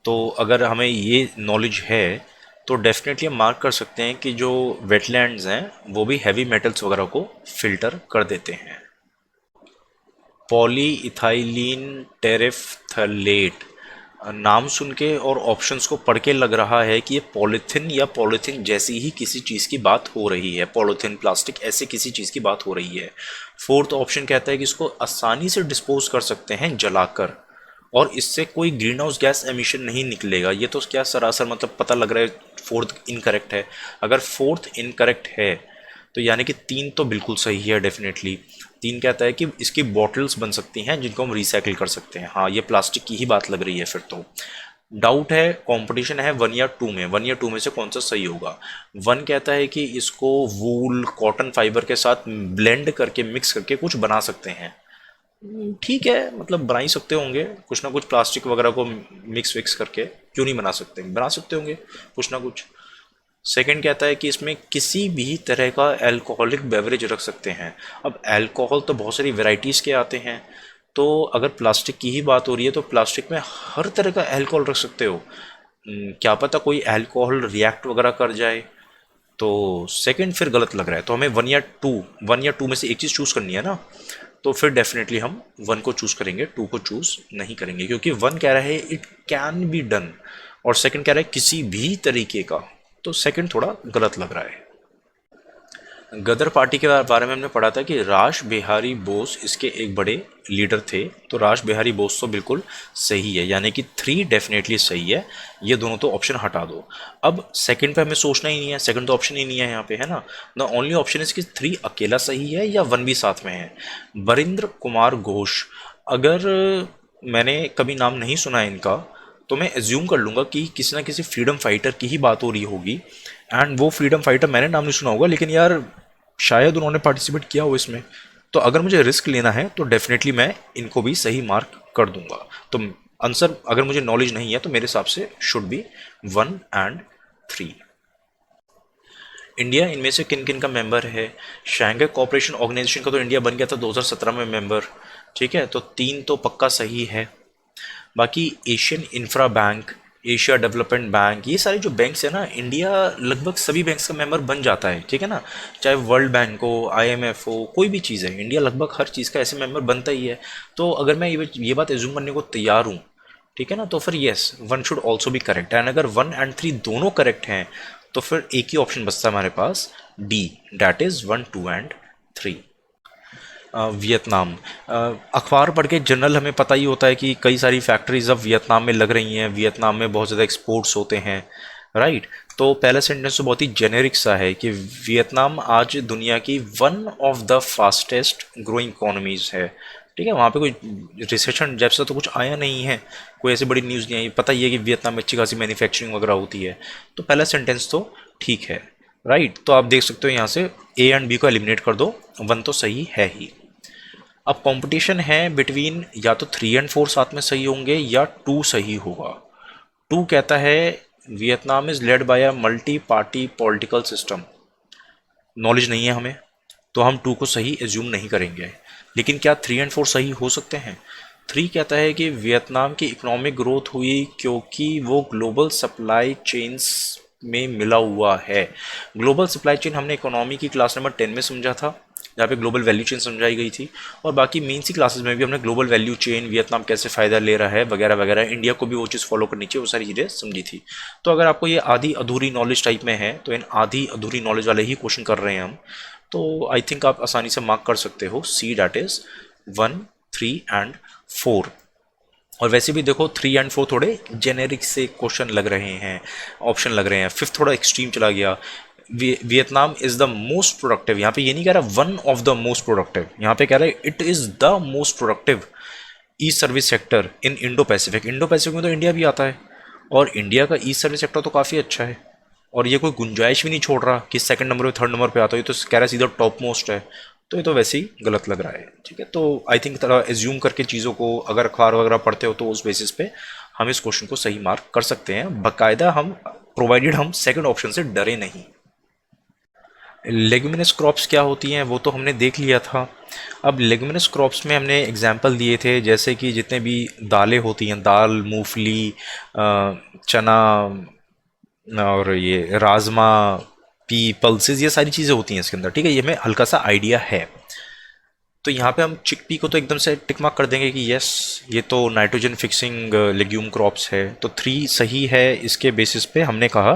तो अगर हमें ये नॉलेज है तो डेफिनेटली हम मार्क कर सकते हैं कि जो वेटलैंड्स हैं वो भी हैवी मेटल्स वगैरह को फिल्टर कर देते हैं। पॉली इथाइलिन टेरेफ्थलेट, नाम सुन के और ऑप्शंस को पढ़ के लग रहा है कि ये पॉलीथिन या पॉलीथिन जैसी ही किसी चीज़ की बात हो रही है, पॉलीथिन प्लास्टिक ऐसे किसी चीज़ की बात हो रही है। फोर्थ ऑप्शन कहता है कि इसको आसानी से डिस्पोज कर सकते हैं जलाकर, और इससे कोई ग्रीन हाउस गैस एमिशन नहीं निकलेगा। ये तो क्या सरासर मतलब पता लग रहा है फोर्थ इनकरेक्ट है। अगर फोर्थ इनकरेक्ट है तो यानी कि 3 तो बिल्कुल सही है डेफिनेटली। 3 कहता है कि इसकी बॉटल्स बन सकती हैं जिनको हम रिसाइकिल कर सकते हैं, हाँ ये प्लास्टिक की ही बात लग रही है फिर तो। डाउट है, कंपटीशन है 1 या 2 में, 1 या 2 में से कौन सा सही होगा। 1 कहता है कि इसको वूल कॉटन फाइबर के साथ ब्लेंड करके मिक्स करके कुछ बना सकते हैं। ठीक है, मतलब बना ही सकते होंगे कुछ ना कुछ, प्लास्टिक वगैरह को मिक्स विक्स करके क्यों नहीं बना सकते, बना सकते होंगे कुछ ना कुछ। सेकंड कहता है कि इसमें किसी भी तरह का अल्कोहलिक बेवरेज रख सकते हैं। अब अल्कोहल तो बहुत सारी वैरायटीज़ के आते हैं, तो अगर प्लास्टिक की ही बात हो रही है तो प्लास्टिक में हर तरह का अल्कोहल रख सकते हो। क्या पता कोई अल्कोहल रिएक्ट वगैरह कर जाए, तो सेकंड फिर गलत लग रहा है। तो हमें 1 या 2 में से एक चीज़ चूज़ करनी है ना, तो फिर डेफिनेटली हम 1 को चूज़ करेंगे, 2 को चूज़ नहीं करेंगे, क्योंकि 1 कह रहा है इट कैन बी डन और सेकंड कह रहा है किसी भी तरीके का, तो सेकंड थोड़ा गलत लग रहा है। गदर पार्टी के बारे में हमने पढ़ा था कि राश बिहारी बोस इसके एक बड़े लीडर थे, तो राश बिहारी बोस तो बिल्कुल सही है, यानी कि 3 डेफिनेटली सही है। ये दोनों तो ऑप्शन हटा दो। अब सेकंड पे हमें सोचना ही नहीं है, सेकंड तो ऑप्शन ही नहीं है यहाँ पे, है ना। द ओनली ऑप्शन इज कि 3 अकेला सही है या 1 भी साथ में है। वरिंद्र कुमार घोष, अगर मैंने कभी नाम नहीं सुना है इनका, तो मैं एज्यूम कर लूँगा कि किसी ना किसी फ्रीडम फाइटर की ही बात हो रही होगी, एंड वो फ्रीडम फाइटर मैंने नाम नहीं सुना होगा, लेकिन यार शायद उन्होंने पार्टिसिपेट किया हो इसमें। तो अगर मुझे रिस्क लेना है तो डेफिनेटली मैं इनको भी सही मार्क कर दूंगा। तो आंसर अगर मुझे नॉलेज नहीं है तो मेरे हिसाब से शुड बी 1 एंड 3। इंडिया इनमें से किन किन का मेंबर है। शंघाई कोऑपरेशन ऑर्गेनाइजेशन का तो इंडिया बन गया था 2017 में मेंबर, ठीक है, तो 3 तो पक्का सही है। बाकी Asian infra bank, Asia development bank, ये सारे जो बैंक्स है ना, इंडिया लगभग सभी बैंक्स का मेंबर बन जाता है, ठीक है ना। चाहे वर्ल्ड बैंक हो, आईएमएफ हो, कोई भी चीज़ है, इंडिया लगभग हर चीज़ का ऐसे मेंबर बनता ही है। तो अगर मैं ये बात एज्यूम करने को तैयार हूँ, ठीक है ना, तो फिर yes 1 should also be correct, and अगर 1 एंड 3 दोनों करेक्ट हैं तो फिर एक ही ऑप्शन बचता है हमारे पास, D, that is 1, 2 and 3। Vietnam, अखबार पढ़ के जनरल हमें पता ही होता है कि कई सारी फैक्ट्रीज अब वियतनाम में लग रही हैं, वियतनाम में बहुत ज़्यादा एक्सपोर्ट्स होते हैं, राइट। तो पहला सेंटेंस तो बहुत ही जेनेरिक सा है कि वियतनाम आज दुनिया की 1 of the fastest growing economies है, ठीक है। वहाँ पे कोई रिसेशन जैसा तो कुछ आया नहीं है, कोई ऐसी बड़ी न्यूज़ नहीं आई, पता ही है कि वियतनाम में अच्छी खासी मैन्युफैक्चरिंग वगैरह होती है, तो पहला सेंटेंस तो ठीक है, राइट। तो आप देख सकते हो यहाँ से ए एंड बी को एलिमिनेट कर दो, 1 तो सही है ही। अब कंपटीशन है बिटवीन या तो 3 एंड 4 साथ में सही होंगे या 2 सही होगा। 2 कहता है Vietnam is led by a multi party political system, knowledge नहीं है हमें, तो हम 2 को सही एज्यूम नहीं करेंगे। लेकिन क्या 3 एंड 4 सही हो सकते हैं। 3 कहता है कि वियतनाम की इकोनॉमिक ग्रोथ हुई क्योंकि वो ग्लोबल सप्लाई चेन्स में मिला हुआ है। ग्लोबल सप्लाई चेन हमने इकोनॉमी की क्लास नंबर 10 में समझा था, जहाँ पे ग्लोबल वैल्यू चेन समझाई गई थी, और बाकी मेन सी क्लासेस में भी हमने ग्लोबल वैल्यू चेन, वियतनाम कैसे फ़ायदा ले रहा है वगैरह वगैरह, इंडिया को भी वो चीज़ फॉलो करनी चाहिए, वो सारी चीज़ें समझी थी। तो अगर आपको ये आधी अधूरी नॉलेज टाइप में है तो इन आधी अधूरी नॉलेज वाले ही क्वेश्चन कर रहे हैं हम, तो आई थिंक आप आसानी से मार्क कर सकते हो सी, डैट इज़ 1, 3 एंड 4। और वैसे भी देखो 3 एंड 4 थोड़े जेनेरिक से क्वेश्चन लग रहे हैं, ऑप्शन लग रहे हैं। 5th थोड़ा एक्सट्रीम चला गया, Vietnam is the most productive, यहाँ पे ये नहीं कह रहा 1 ऑफ द मोस्ट प्रोडक्टिव, यहाँ पे कह रहा है it is the most productive E service sector in Indo Pacific. Indo Pacific में तो इंडिया भी आता है, और इंडिया का ई सर्विस सेक्टर तो काफ़ी अच्छा है, और ये कोई गुंजाइश भी नहीं छोड़ रहा कि सेकंड नंबर पे 3rd नंबर पे आता है, ये तो कह रहा है सीधा टॉप मोस्ट है, तो ये तो वैसे ही गलत लग रहा है, ठीक है। तो आई थिंक तरह एज्यूम करके चीज़ों को अगर अखबार वगैरह पढ़ते हो तो उस बेसिस पे हम इस क्वेश्चन को सही मार्क कर सकते हैं, बाकायदा हम, प्रोवाइडेड हम सेकंड ऑप्शन से डरे नहीं। लेगुमिनस क्रॉप्स क्या होती हैं वो तो हमने देख लिया था। अब लेगुमिनस क्रॉप्स में हमने एग्जांपल दिए थे, जैसे कि जितने भी दालें होती हैं, दाल, मूंगफली, चना और ये राजमा, पी, पल्सेस, ये सारी चीज़ें होती हैं इसके अंदर, ठीक है। ये हमें हल्का सा आइडिया है। तो यहाँ पे हम चिकपी को तो एकदम से टिक मार्क कर देंगे कि यस ये तो नाइट्रोजन फिक्सिंग लेग्यूम क्रॉप्स है, तो 3 सही है। इसके बेसिस पे हमने कहा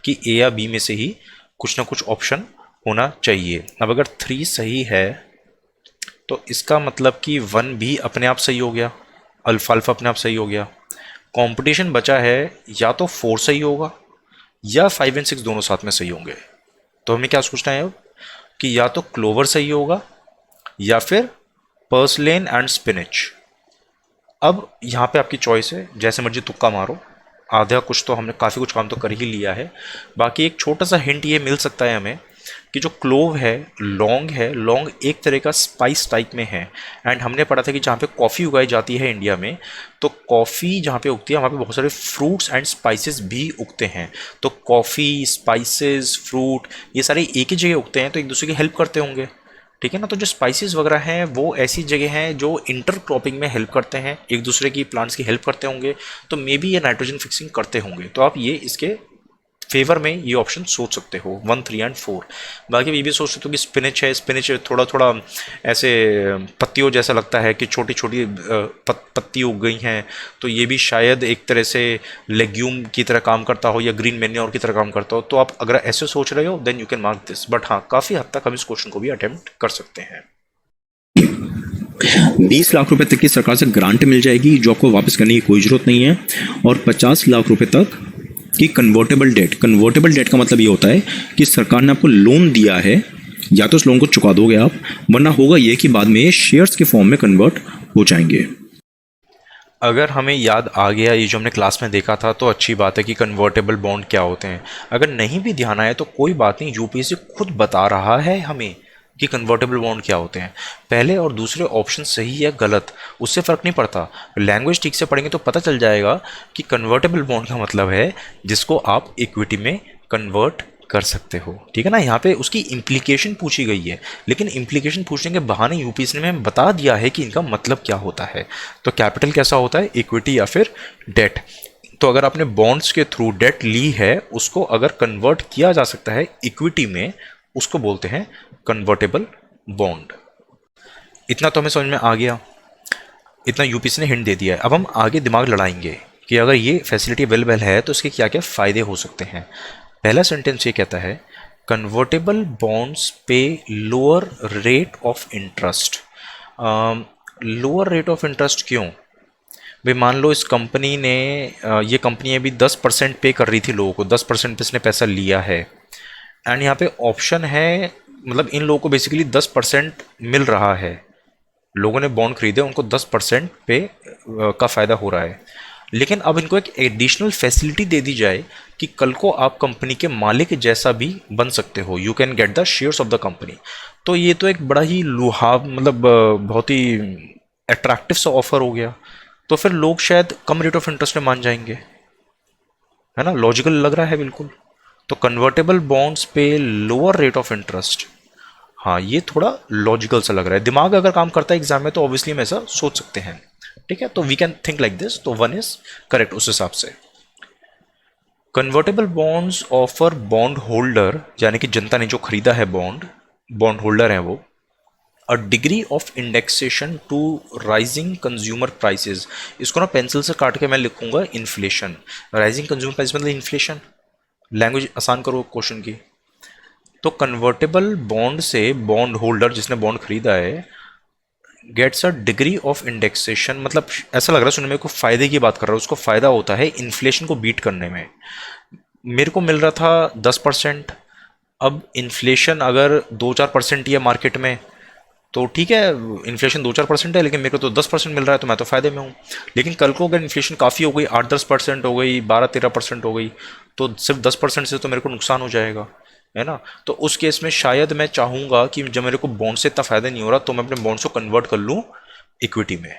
कि ए या बी में से ही कुछ ना कुछ ऑप्शन होना चाहिए। अब अगर 3 सही है तो इसका मतलब कि 1 भी अपने आप सही हो गया, अल्फाल्फा अपने आप सही हो गया। कंपटीशन बचा है या तो 4 सही होगा या 5 एंड 6 दोनों साथ में सही होंगे। तो हमें क्या सोचना है अब कि या तो क्लोवर सही होगा या फिर पर्सलेन एंड स्पिनिच। अब यहाँ पे आपकी चॉइस है, जैसे मर्जी तुक्का मारो, आधा कुछ तो हमने काफ़ी कुछ काम तो कर ही लिया है। बाकी एक छोटा सा हिंट ये मिल सकता है हमें कि जो क्लोव है, लौंग एक तरह का स्पाइस टाइप में है। एंड हमने पढ़ा था कि जहाँ पे कॉफ़ी उगाई जाती है इंडिया में, तो कॉफ़ी जहाँ पे उगती है वहाँ पे बहुत सारे फ्रूट्स एंड स्पाइसेस भी उगते हैं। तो कॉफ़ी, स्पाइसेस, फ्रूट ये सारे एक ही जगह उगते हैं, तो एक दूसरे की हेल्प करते होंगे। ठीक है ना। तो जो स्पाइसेस वगैरह हैं वो ऐसी जगह हैं जो इंटर क्रॉपिंग में हेल्प करते हैं, एक दूसरे की प्लांट्स की हेल्प करते होंगे। तो मे बी ये नाइट्रोजन फिक्सिंग करते होंगे। तो आप ये इसके फेवर में ये ऑप्शन सोच सकते हो 1, 3 एंड 4। बाकी ये भी सोच सकते हो कि स्पिनिच है, स्पिनिच थोड़ा थोड़ा ऐसे पत्तियों जैसा लगता है कि छोटी छोटी पत्ती उग गई हैं, तो ये भी शायद एक तरह से लेग्यूम की तरह काम करता हो या ग्रीन मैन्योर की तरह काम करता हो। तो आप अगर ऐसे सोच रहे हो then you can mark this. But हाँ, काफ़ी हद तक हम इस क्वेश्चन को भी अटेम्प्ट कर सकते हैं। 20 लाख रुपए तक की सरकार से ग्रांट मिल जाएगी जो आपको वापस करने की कोई जरूरत नहीं है, और 50 लाख रुपए तक कि कन्वर्टेबल डेट का मतलब ये होता है कि सरकार ने आपको लोन दिया है, या तो उस लोन को चुका दोगे आप, वरना होगा ये कि बाद में ये शेयर्स के फॉर्म में कन्वर्ट हो जाएंगे। अगर हमें याद आ गया ये जो हमने क्लास में देखा था तो अच्छी बात है कि कन्वर्टेबल बॉन्ड क्या होते हैं। अगर नहीं भी ध्यान आया तो कोई बात नहीं, यूपीएससी खुद बता रहा है हमें कि कन्वर्टेबल बॉन्ड क्या होते हैं। पहले और दूसरे ऑप्शन सही या गलत उससे फ़र्क नहीं पड़ता, लैंग्वेज ठीक से पढ़ेंगे तो पता चल जाएगा कि कन्वर्टेबल बॉन्ड का मतलब है जिसको आप इक्विटी में कन्वर्ट कर सकते हो। ठीक है ना। यहाँ पे उसकी इम्प्लीकेशन पूछी गई है, लेकिन इम्प्लीकेशन पूछने के बहाने यूपीएससी ने हमें बता दिया है कि इनका मतलब क्या होता है। तो कैपिटल कैसा होता है, इक्विटी या फिर डेट। तो अगर आपने बॉन्ड्स के थ्रू डेट ली है, उसको अगर कन्वर्ट किया जा सकता है इक्विटी में, उसको बोलते हैं कन्वर्टेबल बॉन्ड। इतना तो हमें समझ में आ गया, इतना यूपीएससी ने हिंट दे दिया है। अब हम आगे दिमाग लड़ाएंगे कि अगर ये फैसिलिटी अवेलेबल है तो इसके क्या क्या फ़ायदे हो सकते हैं। पहला सेंटेंस ये कहता है कन्वर्टेबल बॉन्ड्स पे lower rate of interest. Lower rate of interest क्यों भाई? मान लो इस कंपनी ने ये कंपनी अभी 10% पे कर रही थी लोगों को, 10% पे इसने पैसा लिया है, एंड यहाँ पे ऑप्शन है, मतलब इन लोगों को बेसिकली 10% मिल रहा है। लोगों ने बॉन्ड खरीदे, उनको 10% पे का फ़ायदा हो रहा है। लेकिन अब इनको एक एडिशनल फैसिलिटी दे दी जाए कि कल को आप कंपनी के मालिक जैसा भी बन सकते हो, you can get the shares of the company. तो ये तो एक बड़ा ही लुहाव, मतलब बहुत ही अट्रैक्टिव सा ऑफर हो गया। तो फिर लोग शायद कम रेट ऑफ इंटरेस्ट में मान जाएंगे, है ना। लॉजिकल लग रहा है बिल्कुल। तो कन्वर्टेबल बॉन्ड्स पे लोअर रेट ऑफ इंटरेस्ट, हाँ ये थोड़ा लॉजिकल सा लग रहा है। दिमाग अगर काम करता है एग्जाम में तो ऑब्वियसली हम ऐसा सोच सकते हैं। ठीक है, तो we can think like this. तो 1 इज करेक्ट उस हिसाब से। Convertible bonds offer bond holder, यानी कि जनता ने जो खरीदा है बॉन्ड होल्डर है वो, a degree of indexation to rising consumer prices. इसको ना पेंसिल से काट के मैं लिखूंगा इन्फ्लेशन। राइजिंग कंज्यूमर प्राइस मतलब इन्फ्लेशन। लैंग्वेज आसान करो क्वेश्चन की। तो कन्वर्टेबल बॉन्ड से बॉन्ड होल्डर जिसने बॉन्ड खरीदा है gets a degree of indexation, मतलब ऐसा लग रहा है सुनने में को फायदे की बात कर रहा है, उसको फायदा होता है इन्फ्लेशन को बीट करने में। मेरे को मिल रहा था 10%, अब इन्फ्लेशन अगर 2-4% ही है मार्केट में तो ठीक है, इन्फ्लेशन 2-4% है, लेकिन मेरे को तो 10% मिल रहा है, तो मैं तो फायदे में हूँ। लेकिन कल को अगर इन्फ्लेशन काफ़ी हो गई, 8-10% हो गई, 12-13% हो गई, तो सिर्फ 10% से तो मेरे को नुकसान हो जाएगा, है ना। तो उस केस में शायद मैं चाहूँगा कि जब मेरे को बॉन्ड से इतना फ़ायदा नहीं हो रहा तो मैं अपने बॉन्ड्स को कन्वर्ट कर लूँ इक्विटी में,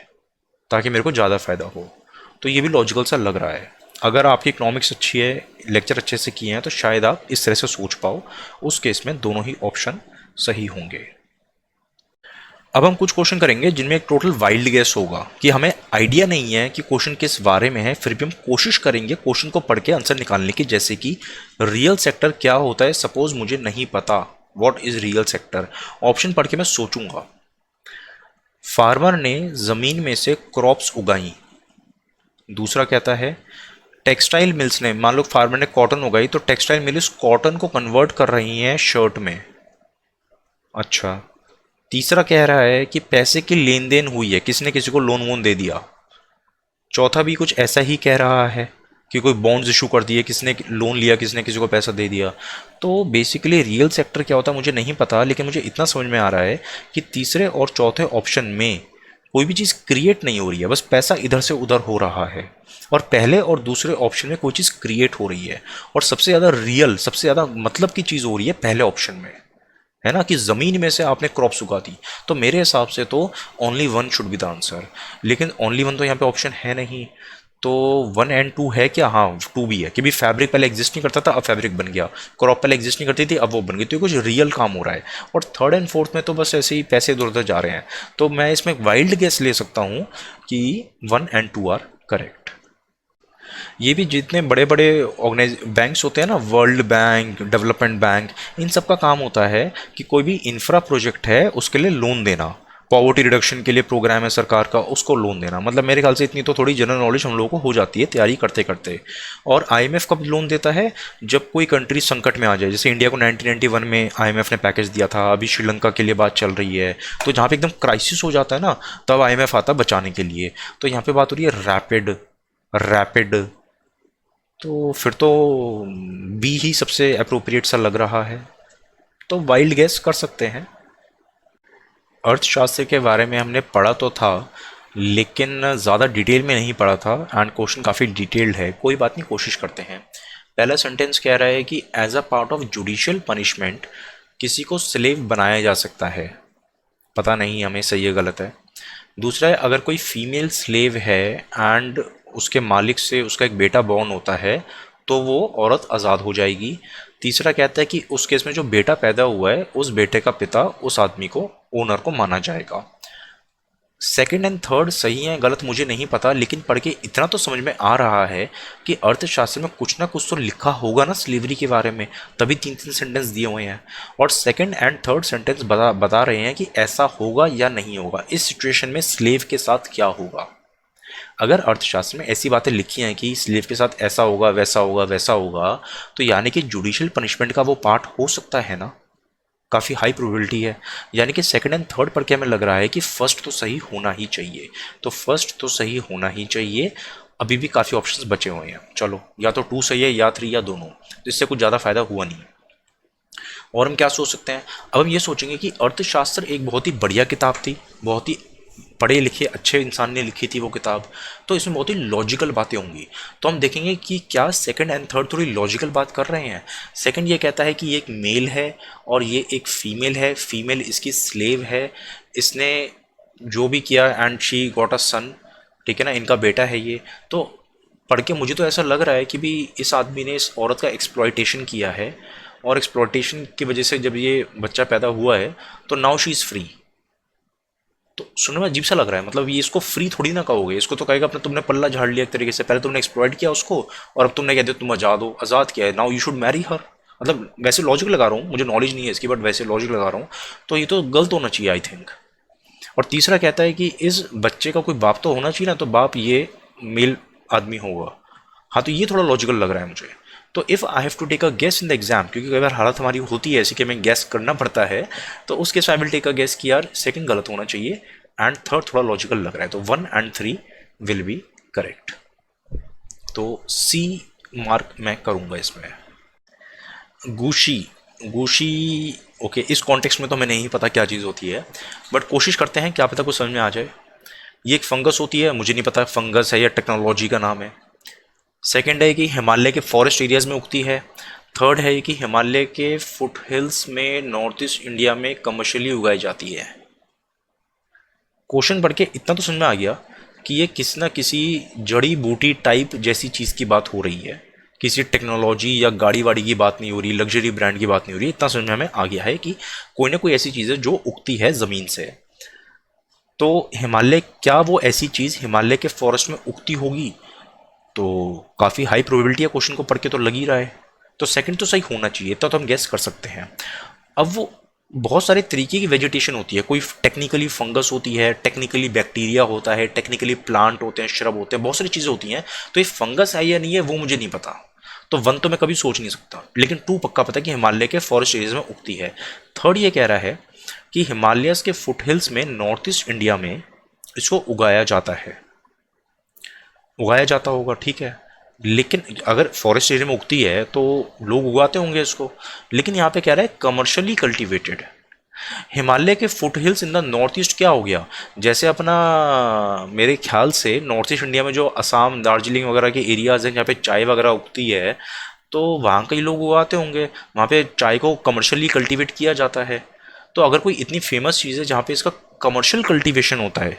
ताकि मेरे को ज़्यादा फ़ायदा हो। तो ये भी लॉजिकल सा लग रहा है। अगर आपकी इकोनॉमिक्स अच्छी है, लेक्चर अच्छे से किए हैं, तो शायद आप इस तरह से सोच पाओ। उस केस में दोनों ही ऑप्शन सही होंगे। अब हम कुछ क्वेश्चन करेंगे जिनमें एक टोटल वाइल्ड गेस होगा कि हमें आइडिया नहीं है कि क्वेश्चन किस बारे में है, फिर भी हम कोशिश करेंगे क्वेश्चन को पढ़ के आंसर निकालने की। जैसे कि रियल सेक्टर क्या होता है, सपोज मुझे नहीं पता what is real sector, option पढ़ के मैं सोचूंगा। फार्मर ने जमीन में से क्रॉप्स उगाई। दूसरा कहता है टेक्सटाइल मिल्स ने, मान लो फार्मर ने कॉटन उगाई तो टेक्सटाइल मिल्स कॉटन को कन्वर्ट कर रही हैं शर्ट में। अच्छा, तीसरा कह रहा है कि पैसे की लेन देन हुई है, किसने किसी को लोन वोन दे दिया। चौथा भी कुछ ऐसा ही कह रहा है कि कोई बॉन्ड्स इशू कर दिए, किसने लोन लिया, किसने किसी को पैसा दे दिया। तो बेसिकली रियल सेक्टर क्या होता है मुझे नहीं पता, लेकिन मुझे इतना समझ में आ रहा है कि तीसरे और चौथे ऑप्शन में कोई भी चीज़ क्रिएट नहीं हो रही है, बस पैसा इधर से उधर हो रहा है। और पहले और दूसरे ऑप्शन में कोई चीज़ क्रिएट हो रही है, और सबसे ज़्यादा रियल, सबसे ज़्यादा मतलब की चीज़ हो रही है पहले ऑप्शन में, है ना, कि ज़मीन में से आपने क्रॉप्स उगा दी। तो मेरे हिसाब से तो only one should be the answer, लेकिन ओनली वन तो यहाँ पे ऑप्शन है नहीं। तो 1 और 2 है क्या? हाँ, 2 भी है, कि भी फैब्रिक पहले एग्जिस्ट नहीं करता था, अब फैब्रिक बन गया। क्रॉप पहले एग्जिस्ट नहीं करती थी, अब वो बन गई। तो ये कुछ रियल काम हो रहा है। और 3 और 4 में तो बस ऐसे ही पैसे इधर उधर जा रहे हैं। तो मैं इसमें वाइल्ड गेस ले सकता हूँ कि 1 और 2 आर करेक्ट। ये भी जितने बड़े बड़े ऑर्गेनाइज बैंक्स होते हैं ना, वर्ल्ड बैंक, डेवलपमेंट बैंक, इन सब का काम होता है कि कोई भी इंफ्रा प्रोजेक्ट है उसके लिए लोन देना। पॉवर्टी रिडक्शन के लिए प्रोग्राम है सरकार का, उसको लोन देना। मतलब मेरे ख्याल से इतनी तो थोड़ी जनरल नॉलेज हम लोगों को हो जाती है तैयारी करते करते। और आईएमएफ कब लोन देता है? जब कोई कंट्री संकट में आ जाए। जैसे इंडिया को 1991 में आईएमएफ ने पैकेज दिया था, अभी श्रीलंका के लिए बात चल रही है। तो जहाँ पे एकदम क्राइसिस हो जाता है ना, तब आईएमएफ आता है बचाने के लिए। तो यहाँ पे बात हो रही है रैपिड रैपिड। तो फिर तो बी ही सबसे अप्रोप्रिएट सा लग रहा है। तो वाइल्ड गेस कर सकते हैं। अर्थशास्त्र के बारे में हमने पढ़ा तो था, लेकिन ज़्यादा डिटेल में नहीं पढ़ा था, एंड क्वेश्चन काफ़ी डिटेल्ड है। कोई बात नहीं, कोशिश करते हैं। पहला सेंटेंस कह रहा है कि as a part of judicial punishment किसी को स्लेव बनाया जा सकता है। पता नहीं हमें सही है गलत है। दूसरा है, अगर कोई फीमेल स्लेव है एंड उसके मालिक से उसका एक बेटा बॉर्न होता है तो वो औरत आज़ाद हो जाएगी। तीसरा कहता है कि उस केस में जो बेटा पैदा हुआ है उस बेटे का पिता उस आदमी को, ओनर को माना जाएगा। सेकंड एंड थर्ड सही है गलत मुझे नहीं पता, लेकिन पढ़ के इतना तो समझ में आ रहा है कि अर्थशास्त्र में कुछ ना कुछ तो लिखा होगा ना स्लेवरी के बारे में, तभी 3 3 सेंटेंस दिए हुए हैं। और सेकंड एंड थर्ड सेंटेंस बता रहे हैं कि ऐसा होगा या नहीं होगा, इस सिचुएशन में स्लेव के साथ क्या होगा। अगर अर्थशास्त्र में ऐसी बातें लिखी हैं कि स्लेव के साथ ऐसा होगा, वैसा होगा, वैसा होगा, तो यानी कि जुडिशियल पनिशमेंट का वो पार्ट हो सकता है ना। काफ़ी हाई प्रोबेबिलिटी है। यानी कि सेकंड एंड थर्ड पर क्या हमें लग रहा है कि फर्स्ट तो सही होना ही चाहिए। तो फर्स्ट तो सही होना ही चाहिए। अभी भी काफ़ी ऑप्शंस बचे हुए हैं। चलो, या तो 2 सही है या 3 या दोनों। तो इससे कुछ ज़्यादा फायदा हुआ नहीं। और हम क्या सोच सकते हैं? अब हम ये सोचेंगे कि अर्थशास्त्र एक बहुत ही बढ़िया किताब थी, बहुत ही पढ़े लिखे अच्छे इंसान ने लिखी थी वो किताब, तो इसमें बहुत ही लॉजिकल बातें होंगी। तो हम देखेंगे कि क्या सेकंड एंड थर्ड थोड़ी लॉजिकल बात कर रहे हैं। सेकंड ये कहता है कि ये एक मेल है और ये एक फीमेल है, फीमेल इसकी स्लेव है, इसने जो भी किया एंड शी गॉट अ सन, ठीक है ना, इनका बेटा है ये। तो पढ़ के मुझे तो ऐसा लग रहा है कि भी इस आदमी ने इस औरत का एक्सप्लॉयटेशन किया है, और एक्सप्लॉयटेशन की वजह से जब ये बच्चा पैदा हुआ है तो नाउ शी इज़ फ्री। तो सुनने में अजीब सा लग रहा है। मतलब ये इसको फ्री थोड़ी ना कहोगे, इसको तो कहेगा अपना तुमने पल्ला झाड़ लिया एक तरीके से। पहले तुमने एक्सप्लॉइट किया उसको और अब तुमने कह दिया तुम आज़ाद हो। आज़ाद किया है, now you should marry her. मतलब वैसे लॉजिक लगा रहा हूँ, मुझे नॉलेज नहीं है इसकी, बट वैसे लॉजिक लगा रहा हूँ। तो ये तो गलत होना चाहिए आई थिंक। और तीसरा कहता है कि इस बच्चे का कोई बाप तो होना चाहिए ना, तो बाप ये मेल आदमी होगा। हाँ, तो ये थोड़ा लॉजिकल लग रहा है मुझे। तो if I have to take a guess in the exam, क्योंकि कई बार हालत हमारी होती है ऐसी कि हमें गेस करना पड़ता है, तो उस case I will take a guess कि यार सेकंड गलत होना चाहिए एंड थर्ड थोड़ा लॉजिकल लग रहा है। तो 1 और 3 विल बी करेक्ट। तो सी मार्क मैं करूँगा इसमें। गूशी, गूशी, ओके, इस कॉन्टेक्स्ट में तो हमें नहीं पता क्या चीज़ होती है, बट कोशिश करते हैं, क्या पता कुछ समझ में आ जाए। ये एक फंगस होती है, मुझे नहीं पता फंगस है या टेक्नोलॉजी का नाम है। सेकंड है कि हिमालय के फॉरेस्ट एरियाज में उगती है। थर्ड है कि हिमालय के फुट हिल्स में नॉर्थ ईस्ट इंडिया में कमर्शियली उगाई जाती है। क्वेश्चन पढ़ के इतना तो समझ में आ गया कि ये किसी ना किसी जड़ी बूटी टाइप जैसी चीज़ की बात हो रही है, किसी टेक्नोलॉजी या गाड़ी वाड़ी की बात नहीं हो रही, लग्जरी ब्रांड की बात नहीं हो रही। इतना समझ में हमें आ गया है कि कोई ना कोई ऐसी चीज़ है जो उगती है ज़मीन से। तो हिमालय, क्या वो ऐसी चीज़ हिमालय के फॉरेस्ट में उगती होगी? तो काफ़ी हाई प्रोबेबिलिटी है, क्वेश्चन को पढ़ के तो लग ही रहा है। तो सेकंड तो सही होना चाहिए, तो हम गेस कर सकते हैं। अब वो बहुत सारे तरीके की वेजिटेशन होती है, कोई टेक्निकली फंगस होती है, टेक्निकली बैक्टीरिया होता है, टेक्निकली प्लांट होते हैं, श्रब होते हैं, बहुत सारी चीज़ें होती हैं। तो ये फंगस है या नहीं है वो मुझे नहीं पता। तो 1 तो मैं कभी सोच नहीं सकता, लेकिन 2 पक्का पता है कि हिमालय के फॉरेस्ट एरियाज में उगती है। थर्ड ये कह रहा है कि हिमालयस के फुट हिल्स में नॉर्थ ईस्ट इंडिया में इसको उगाया जाता है। उगाया जाता होगा, ठीक है, लेकिन अगर फॉरेस्ट एरिया में उगती है तो लोग उगाते होंगे इसको। लेकिन यहाँ पे कह रहा है कमर्शियली कल्टीवेटेड। हिमालय के foothills in the north east क्या हो गया? जैसे अपना मेरे ख्याल से नॉर्थ ईस्ट इंडिया में जो असम दार्जिलिंग वगैरह के एरियाज हैं जहाँ पे चाय वगैरह उगती है, तो वहाँ कई लोग उगाते होंगे, वहाँ पे चाय को कमर्शियली कल्टीवेट किया जाता है। तो अगर कोई इतनी फेमस चीज़ है जहाँ पे इसका कमर्शियल कल्टीवेशन होता है,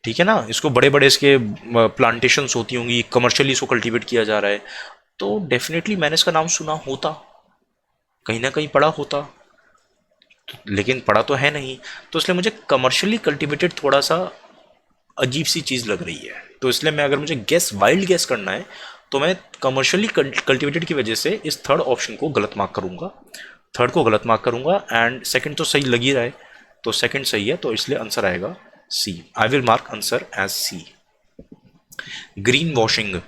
ठीक है ना, इसको बड़े बड़े इसके प्लांटेशंस होती होंगी, कमर्शियली इसको कल्टीवेट किया जा रहा है, तो डेफिनेटली मैंने इसका नाम सुना होता, कहीं ना कहीं पढ़ा होता, लेकिन पढ़ा तो है नहीं। तो इसलिए मुझे कमर्शियली कल्टीवेटेड थोड़ा सा अजीब सी चीज़ लग रही है। तो इसलिए मैं, अगर मुझे गैस वाइल्ड गैस करना है, तो मैं कमर्शियली कल्टीवेटेड की वजह से इस थर्ड ऑप्शन को गलत मार्क करूंगा, थर्ड को गलत मार्क करूंगा। एंड सेकंड तो सही लग ही रहा है, तो सेकंड सही है, तो इसलिए आंसर आएगा C. I will mark answer as C. Greenwashing,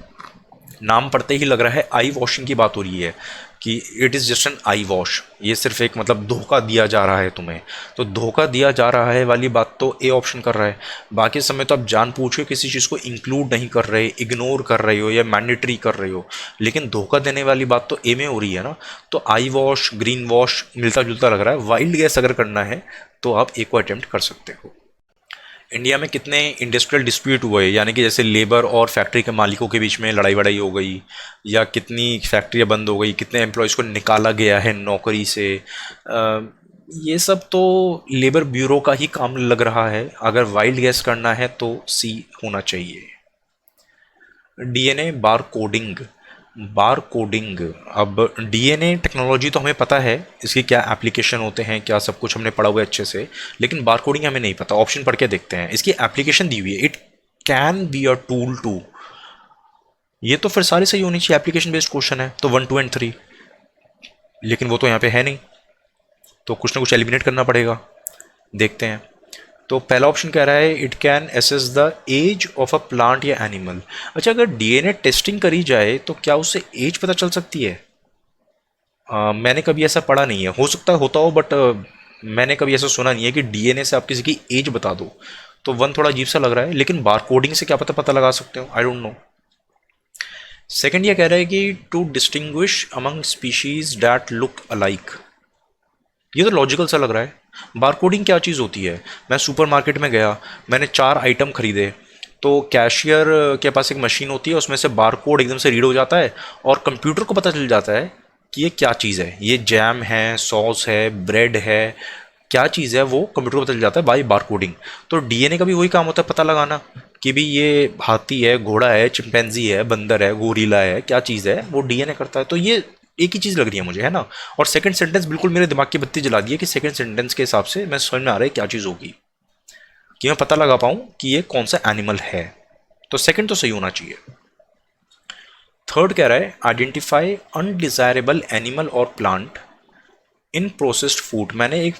नाम पढ़ते ही लग रहा है आई वॉशिंग की बात हो रही है कि it is just an I wash, ये सिर्फ एक मतलब धोखा दिया जा रहा है तुम्हें। तो धोखा दिया जा रहा है वाली बात तो ए ऑप्शन कर रहा है, बाकी समय तो आप जान पूछ के किसी चीज़ को इंक्लूड नहीं कर रहे, इग्नोर कर रहे हो या मैंडेटरी कर रहे हो, लेकिन धोखा देने वाली बात तो ए में हो रही है ना। तो आई वॉश, ग्रीन वॉश मिलता जुलता लग रहा है। वाइल्ड गैस अगर करना है तो आप ए को अटेम्प्ट कर सकते हो। इंडिया में कितने इंडस्ट्रियल डिस्प्यूट हुए, यानी कि जैसे लेबर और फैक्ट्री के मालिकों के बीच में लड़ाई वड़ाई हो गई, या कितनी फैक्ट्रियाँ बंद हो गई, कितने एम्प्लॉयज़ को निकाला गया है नौकरी से, ये सब तो लेबर ब्यूरो का ही काम लग रहा है। अगर वाइल्ड गैस करना है तो सी होना चाहिए। डीएनए बार कोडिंग, बार कोडिंग, अब डीएनए टेक्नोलॉजी तो हमें पता है, इसकी क्या एप्लीकेशन होते हैं, क्या सब कुछ हमने पढ़ा हुआ है अच्छे से, लेकिन बार कोडिंग हमें नहीं पता। ऑप्शन पढ़ के देखते हैं। इसकी एप्लीकेशन दी हुई है, it can be a tool to, ये तो फिर सारे सही होनी चाहिए, एप्लीकेशन बेस्ड क्वेश्चन है तो 1 2 एंड 3, लेकिन वो तो यहाँ पे है नहीं, तो कुछ ना कुछ एलिमिनेट करना पड़ेगा। देखते हैं। तो पहला ऑप्शन कह रहा है it can assess the age of a plant या एनिमल। अच्छा, अगर डीएनए टेस्टिंग करी जाए तो क्या उससे एज पता चल सकती है? मैंने कभी ऐसा पढ़ा नहीं है, हो सकता है होता हो, बट मैंने कभी ऐसा सुना नहीं है कि डीएनए से आप किसी की एज बता दो। तो वन थोड़ा अजीब सा लग रहा है, लेकिन बार कोडिंग से क्या पता लगा सकते हो, आई डोंट नो। सेकंड ये कह रहा है कि to distinguish among species that look alike, ये तो लॉजिकल सा लग रहा है। बार कोडिंग क्या चीज़ होती है? मैं सुपरमार्केट में गया, मैंने 4 आइटम खरीदे, तो कैशियर के पास एक मशीन होती है, उसमें से बार कोड एकदम से रीड हो जाता है और कंप्यूटर को पता चल जाता है कि ये क्या चीज़ है, ये जैम है, सॉस है, ब्रेड है, क्या चीज़ है, वो कंप्यूटर को पता चल जाता है बाय बार कोडिंग। तो डीएनए का भी वही काम होता है, पता लगाना कि भी ये हाथी है, घोड़ा है, चिंपैंजी है, बंदर है, गोरिल्ला है, क्या चीज़ है, वो डीएनए करता है। तो ये एक ही चीज़ लग रही है मुझे, है ना। और सेकंड सेंटेंस बिल्कुल मेरे दिमाग की बत्ती जला दी है कि सेकंड सेंटेंस के हिसाब से मैं समझ में आ रहा है क्या चीज़ होगी, कि मैं पता लगा पाऊँ कि ये कौन सा एनिमल है। तो सेकंड तो सही होना चाहिए। थर्ड कह रहा है आइडेंटिफाई अनडिजायरेबल एनिमल और प्लांट इन प्रोसेस्ड फूड। मैंने एक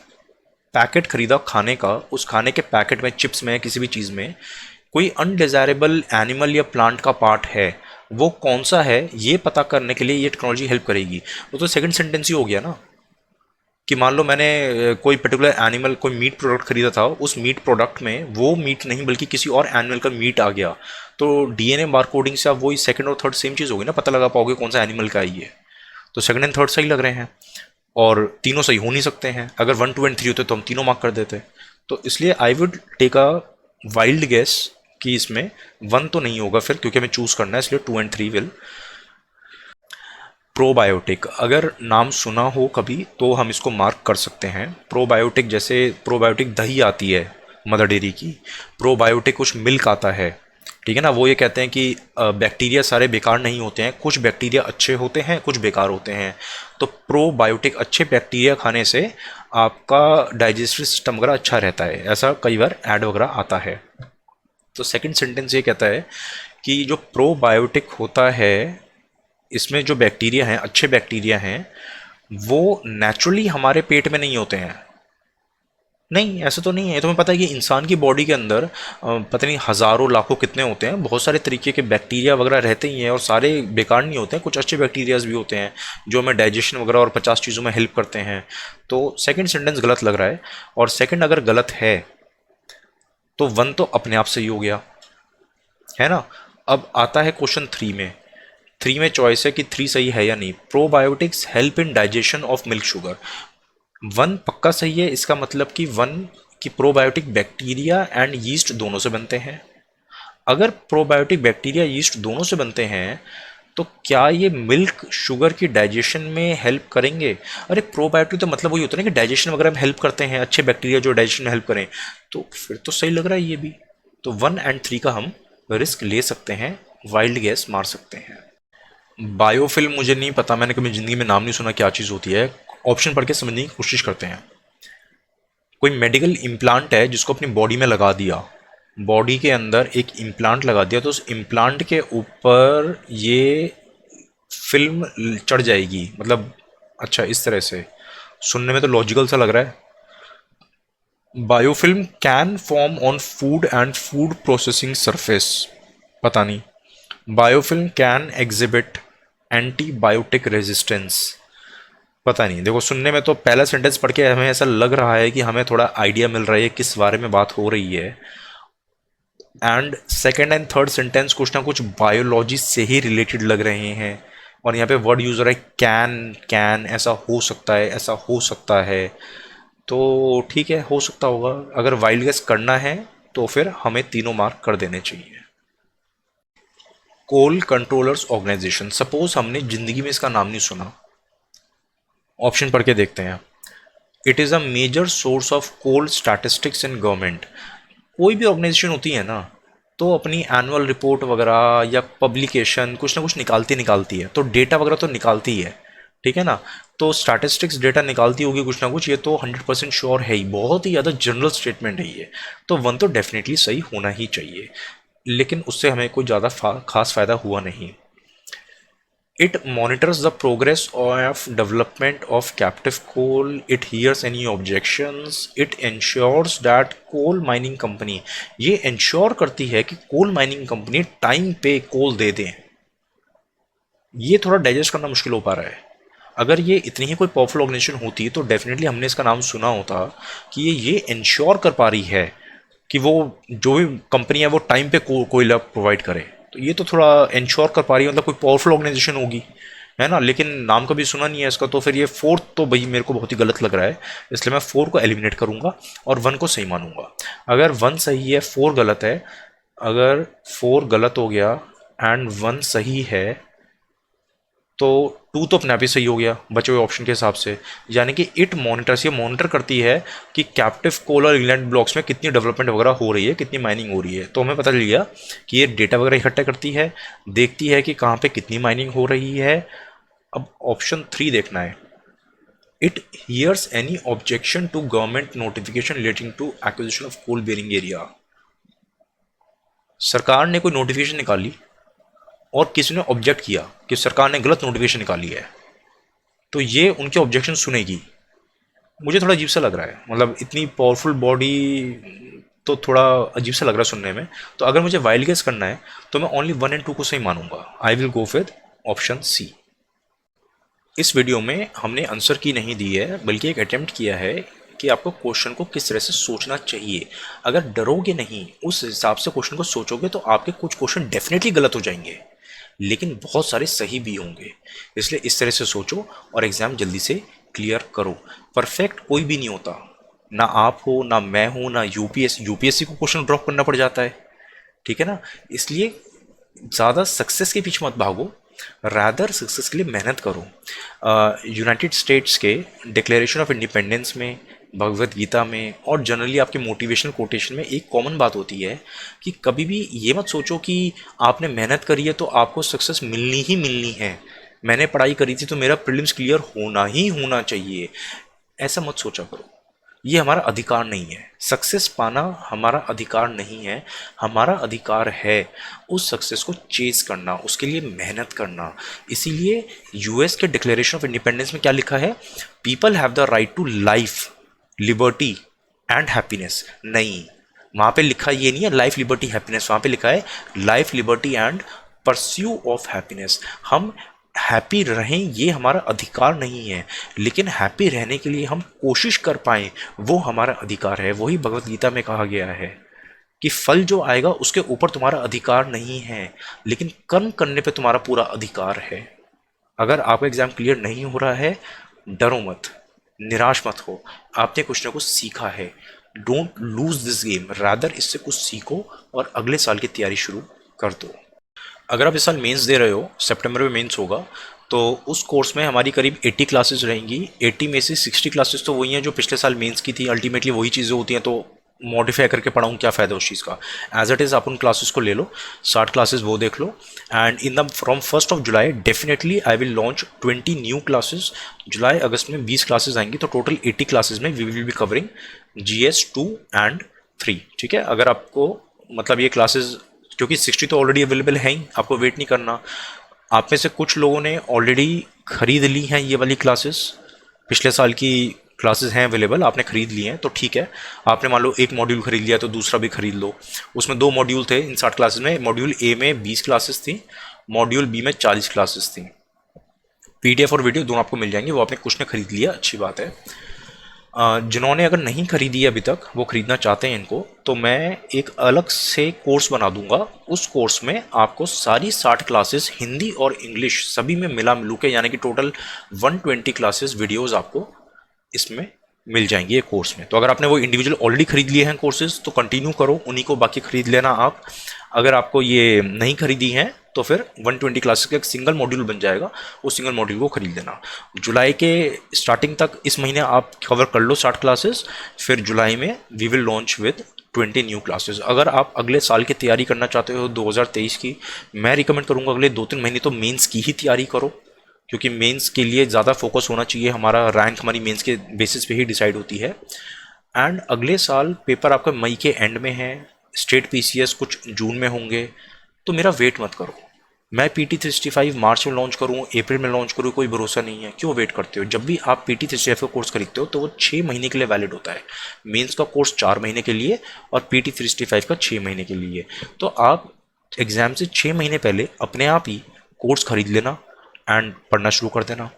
पैकेट खरीदा खाने का, उस खाने के पैकेट में, चिप्स में, किसी भी चीज़ में कोई अनडिजायरेबल एनिमल या प्लांट का पार्ट है, वो कौन सा है, ये पता करने के लिए ये टेक्नोलॉजी हेल्प करेगी। वो तो सेकंड सेंटेंस ही हो गया ना, कि मान लो मैंने कोई पर्टिकुलर एनिमल, कोई मीट प्रोडक्ट खरीदा था, उस मीट प्रोडक्ट में वो मीट नहीं बल्कि किसी और एनिमल का मीट आ गया, तो डीएनए बार कोडिंग से आप वही सेकंड और थर्ड सेम चीज़ होगी ना, पता लगा पाओगे कौन सा एनिमल का है ये। तो सेकंड एंड थर्ड सही लग रहे हैं, और तीनों सही हो नहीं सकते हैं। अगर 1 2 एंड 3 होते तो हम तीनों मार्क कर देते। तो इसलिए I would take a wild guess कि इसमें 1 तो नहीं होगा फिर, क्योंकि हमें चूज करना है, इसलिए 2 एंड 3 विल। प्रोबायोटिक, अगर नाम सुना हो कभी तो हम इसको मार्क कर सकते हैं। प्रोबायोटिक, जैसे प्रोबायोटिक दही आती है मदर डेयरी की, प्रोबायोटिक कुछ मिल्क आता है, ठीक है ना। वो ये कहते हैं कि बैक्टीरिया सारे बेकार नहीं होते हैं, कुछ बैक्टीरिया अच्छे होते हैं, कुछ बेकार होते हैं। तो प्रोबायोटिक, अच्छे बैक्टीरिया खाने से आपका डाइजेस्टिव सिस्टम वगैरह अच्छा रहता है, ऐसा कई बार ऐड वगैरह आता है। तो सेकंड सेंटेंस ये कहता है कि जो प्रोबायोटिक होता है, इसमें जो बैक्टीरिया हैं, अच्छे बैक्टीरिया हैं, वो नेचुरली हमारे पेट में नहीं होते हैं। नहीं, ऐसा तो नहीं है। तुम्हें पता है कि इंसान की बॉडी के अंदर पता नहीं हज़ारों लाखों कितने होते हैं, बहुत सारे तरीके के बैक्टीरिया वगैरह रहते ही हैं, और सारे बेकार नहीं होते हैं, कुछ अच्छे बैक्टीरियाज भी होते हैं जो हमें डाइजेशन वगैरह और 50 चीज़ों में हेल्प करते हैं। तो सेकंड सेंटेंस गलत लग रहा है, और सेकंड अगर गलत है तो 1 तो अपने आप सही हो गया, है ना। अब आता है क्वेश्चन 3 में। 3 में चॉइस है कि 3 सही है या नहीं। Probiotics help in digestion of milk sugar. One पक्का सही है, इसका मतलब कि वन की प्रोबायोटिक बैक्टीरिया एंड यीस्ट दोनों से बनते हैं। अगर प्रोबायोटिक बैक्टीरिया यीस्ट दोनों से बनते हैं तो क्या ये मिल्क शुगर की डाइजेशन में हेल्प करेंगे? अरे प्रोबायोटिक तो मतलब वही होता है ना कि डाइजेशन वगैरह में हेल्प करते हैं, अच्छे बैक्टीरिया जो डाइजेशन में हेल्प करें, तो फिर तो सही लग रहा है ये भी। तो 1 और 3 का हम रिस्क ले सकते हैं, वाइल्ड गैस मार सकते हैं। बायोफिल्म मुझे नहीं पता, मैंने कभी ज़िंदगी में नाम नहीं सुना क्या चीज़ होती है। ऑप्शन पढ़ के समझने की कोशिश करते हैं। कोई मेडिकल इम्प्लांट है जिसको अपनी बॉडी में लगा दिया, बॉडी के अंदर एक इम्प्लांट लगा दिया, तो उस इम्प्लांट के ऊपर ये फिल्म चढ़ जाएगी, मतलब अच्छा इस तरह से सुनने में तो लॉजिकल सा लग रहा है। Biofilm can form on food and food processing surface, पता नहीं। Biofilm can exhibit antibiotic resistance, पता नहीं। देखो सुनने में तो पहला सेंटेंस पढ़ के हमें ऐसा लग रहा है कि हमें थोड़ा आइडिया मिल रहा है किस बारे में बात हो रही है, and second and third sentence कुछ ना कुछ बायोलॉजी से ही रिलेटेड लग रहे हैं। और यहाँ पे वर्ड यूज हो रहा है कैन, कैन ऐसा हो सकता है, ऐसा हो सकता है, तो ठीक है हो सकता होगा। अगर वाइल्ड गेस करना है तो फिर हमें तीनों मार्क कर देने चाहिए। कोल कंट्रोलर्स ऑर्गेनाइजेशन, सपोज हमने जिंदगी में इसका नाम नहीं सुना, ऑप्शन पढ़ के देखते हैं। It is a major source of coal statistics in government. कोई भी ऑर्गेनाइजेशन होती है ना, तो अपनी एनुअल रिपोर्ट वगैरह या पब्लिकेशन कुछ ना कुछ निकालती है, तो डेटा वगैरह तो निकालती है, ठीक है ना। तो स्टैटिस्टिक्स डेटा निकालती होगी कुछ ना कुछ, ये तो 100% श्योर है ही, बहुत ही ज़्यादा जनरल स्टेटमेंट है ये। तो वन तो डेफिनेटली सही होना ही चाहिए, लेकिन उससे हमें कोई ज़्यादा खास फायदा हुआ नहीं। It monitors the progress of development of captive coal. It hears any objections. It ensures that coal mining company, ये ensure करती है कि coal mining company टाइम पे कोल दे दें। ये थोड़ा डाइजेस्ट करना मुश्किल हो पा रहा है। अगर ये इतनी ही कोई पावरफुल ऑर्गेनाइजेशन होती तो डेफिनेटली हमने इसका नाम सुना होता कि ये इंश्योर कर पा रही है कि वो जो भी कंपनी है वो टाइम पे कोयला प्रोवाइड करे। तो ये तो थोड़ा इंश्योर कर पा रही है, मतलब कोई पावरफुल ऑर्गेनाइजेशन होगी, है ना। लेकिन नाम कभी सुना नहीं है इसका, तो फिर ये फोर्थ तो भाई मेरे को बहुत ही गलत लग रहा है, इसलिए मैं 4 को एलिमिनेट करूंगा और 1 को सही मानूंगा। अगर 1 सही है 4 गलत है, अगर 4 गलत हो गया एंड 1 सही है तो 2 तो अपने आप ही सही हो गया बचे हुए ऑप्शन के हिसाब से। यानी कि इट मॉनिटर्स, ये मॉनिटर करती है कि कैप्टिव कोल और इंग्लैंड ब्लॉक्स में कितनी डेवलपमेंट वगैरह हो रही है, कितनी माइनिंग हो रही है। तो हमें पता चल गया कि ये डेटा वगैरह इकट्ठा करती है, देखती है कि कहाँ पे कितनी माइनिंग हो रही है। अब ऑप्शन 3 देखना है। It hears any objection to government notification relating to acquisition of coal bearing area. सरकार ने कोई नोटिफिकेशन निकाली और किसी ने ऑब्जेक्ट किया कि सरकार ने गलत नोटिफिकेशन निकाली है, तो ये उनके ऑब्जेक्शन सुनेगी। मुझे थोड़ा अजीब सा लग रहा है, मतलब इतनी पावरफुल बॉडी तो थोड़ा अजीब सा लग रहा है सुनने में। तो अगर मुझे वाइल्ड गेस करना है तो मैं ओनली 1 और 2 को सही मानूंगा। I will go with option C. इस वीडियो में हमने आंसर की नहीं दी है, बल्कि एक अटेम्प्ट किया है कि आपको क्वेश्चन को किस तरह से सोचना चाहिए। अगर डरोगे नहीं, उस हिसाब से क्वेश्चन को सोचोगे, तो आपके कुछ क्वेश्चन डेफिनेटली गलत हो जाएंगे, लेकिन बहुत सारे सही भी होंगे। इसलिए इस तरह से सोचो और एग्ज़ाम जल्दी से क्लियर करो। परफेक्ट कोई भी नहीं होता, ना आप हो, ना मैं हूँ, ना यूपीएससी को क्वेश्चन ड्रॉप करना पड़ जाता है, ठीक है ना। इसलिए ज़्यादा सक्सेस के पीछे मत भागो, रादर सक्सेस के लिए मेहनत करो। यूनाइटेड स्टेट्स के डिक्लेरेशन ऑफ इंडिपेंडेंस में, भगवत गीता में और जनरली आपके मोटिवेशनल कोटेशन में एक कॉमन बात होती है कि कभी भी ये मत सोचो कि आपने मेहनत करी है तो आपको सक्सेस मिलनी ही मिलनी है। मैंने पढ़ाई करी थी तो मेरा प्रीलिम्स क्लियर होना ही होना चाहिए, ऐसा मत सोचा करो। ये हमारा अधिकार नहीं है, सक्सेस पाना हमारा अधिकार नहीं है। हमारा अधिकार है उस सक्सेस को चेज करना, उसके लिए मेहनत करना। इसीलिए यूएस के डिक्लेरेशन ऑफ इंडिपेंडेंस में क्या लिखा है? People have the right to life, liberty and happiness. नहीं, वहाँ पे लिखा ये नहीं है लाइफ, लिबर्टी, हैप्पीनेस, वहाँ पे लिखा है life, liberty and pursue of happiness. हम हैप्पी रहें ये हमारा अधिकार नहीं है, लेकिन हैप्पी रहने के लिए हम कोशिश कर पाएं वो हमारा अधिकार है। वही भगवत गीता में कहा गया है कि फल जो आएगा उसके ऊपर तुम्हारा अधिकार नहीं है, लेकिन कर्म करने पे तुम्हारा पूरा अधिकार है। अगर आपका एग्जाम क्लियर नहीं हो रहा है, डरो मत, निराश मत हो, आपने कुछ ना कुछ सीखा है। Don't lose this game, rather इससे कुछ सीखो और अगले साल की तैयारी शुरू कर दो। अगर आप इस साल मेंस दे रहे हो, सितंबर में मेंस होगा, तो उस कोर्स में हमारी करीब 80 क्लासेस रहेंगी। 80 में से 60 क्लासेस तो वही हैं जो पिछले साल मेंस की थी। अल्टीमेटली वही चीज़ें होती हैं, तो मॉडिफाई करके पढ़ाऊँ क्या फ़ायदा उस चीज़ का। एज इट इज़ आप उन क्लासेस को ले लो, 60 क्लासेस वो देख लो। And in the from 1 July definitely I will launch 20 new classes. जुलाई अगस्त में 20 क्लासेस आएंगी, तो टोटल 80 क्लासेस में we will be covering GS 2 and 3। ठीक है, अगर आपको मतलब ये क्लासेस, क्योंकि 60 तो ऑलरेडी अवेलेबल है ही, आपको वेट नहीं करना। आप में से कुछ लोगों ने ऑलरेडी खरीद ली हैं ये वाली क्लासेस, पिछले साल की क्लासेस हैं अवेलेबल, आपने खरीद लिए हैं तो ठीक है। आपने मान लो एक मॉड्यूल खरीद लिया तो दूसरा भी खरीद लो। उसमें 2 मॉड्यूल थे इन 60 क्लासेस में। मॉड्यूल ए में 20 क्लासेस थी, मॉड्यूल बी में 40 क्लासेस थी। PDF और वीडियो दोनों आपको मिल जाएंगे, वो आपने कुछ ने खरीद लिया, अच्छी बात है। जिन्होंने अगर नहीं खरीदी है अभी तक, वो खरीदना चाहते हैं इनको, तो मैं एक अलग से कोर्स बना दूंगा। उस कोर्स में आपको सारी 60 क्लासेस हिंदी और इंग्लिश सभी में मिला मिलू के, यानी कि टोटल 120 क्लासेस वीडियोस आपको इसमें मिल जाएंगी एक कोर्स में। तो अगर आपने वो इंडिविजुअल ऑलरेडी खरीद लिए हैं कोर्सेज तो कंटिन्यू करो, उन्हीं को बाकी खरीद लेना आप। अगर आपको ये नहीं खरीदी हैं तो फिर 120 क्लासेस का एक सिंगल मॉड्यूल बन जाएगा, उस सिंगल मॉड्यूल को खरीद लेना। जुलाई के स्टार्टिंग तक इस महीने आप कवर कर लो 60 क्लासेस, फिर जुलाई में we will launch with 20 new classes. अगर आप अगले साल की तैयारी करना चाहते हो 2023 की, मैं रिकमेंड करूँगा अगले 2-3 महीने तो मेंस की ही तैयारी करो, क्योंकि मेंस के लिए ज़्यादा फोकस होना चाहिए। हमारा रैंक हमारी मेंस के बेसिस पे ही डिसाइड होती है। एंड अगले साल पेपर आपका मई के एंड में है, स्टेट PCS कुछ जून में होंगे, तो मेरा वेट मत करो। मैं PT 365 मार्च में लॉन्च करूँ, अप्रैल में लॉन्च करूँ, कोई भरोसा नहीं है। क्यों वेट करते हो? जब भी आप PT 365 का कोर्स खरीदते हो तो वो 6 महीने के लिए वैलिड होता है। मेंस का कोर्स 4 महीने के लिए और PT 365 का 6 महीने के लिए। तो आप एग्ज़ाम से 6 महीने पहले अपने आप ही कोर्स खरीद लेना एंड पढ़ना शुरू कर देना।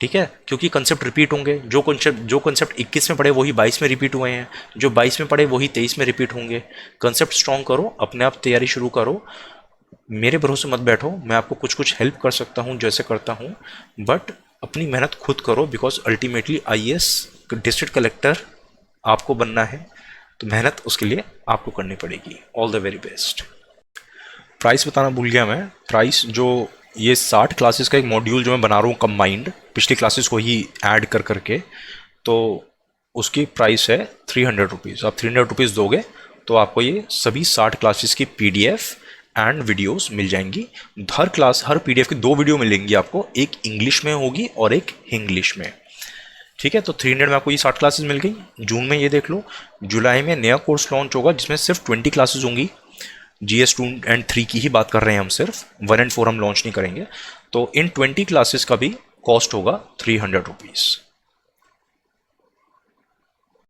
ठीक है, क्योंकि कंसेप्ट रिपीट होंगे। जो कंसेप्ट 21 में पढ़े वही 22 में रिपीट हुए हैं, जो 22 में पढ़े वही 23 में रिपीट होंगे। कंसेप्ट स्ट्रॉन्ग करो, अपने आप तैयारी शुरू करो, मेरे भरोसे मत बैठो। मैं आपको कुछ कुछ हेल्प कर सकता हूँ जैसे करता हूँ, बट अपनी मेहनत खुद करो, because ultimately IAS district collector आपको बनना है, तो मेहनत उसके लिए आपको करनी पड़ेगी। All the very best. Price बताना भूल गया मैं। प्राइस जो ये 60 क्लासेस का एक मॉड्यूल जो मैं बना रहा हूँ कंबाइंड, पिछली क्लासेस को ही ऐड कर करके, तो उसकी प्राइस है 300 रुपीज़। आप 300 रुपीज़ दोगे तो आपको ये सभी 60 क्लासेस की PDF एंड वीडियोस मिल जाएंगी। हर PDF की 2 वीडियो मिलेंगी आपको, एक इंग्लिश में होगी और एक हिंग्लिश में। ठीक है, तो 300 में आपको ये 60 क्लासेस मिल गई। जून में ये देख लो, जुलाई में नया कोर्स लॉन्च होगा जिसमें सिर्फ 20 क्लासेस होंगी। GS 2 एंड 3 की ही बात कर रहे हैं हम, सिर्फ 1 एंड 4 हम लॉन्च नहीं करेंगे। तो इन 20 क्लासेस का भी कॉस्ट होगा 300 रुपीज़।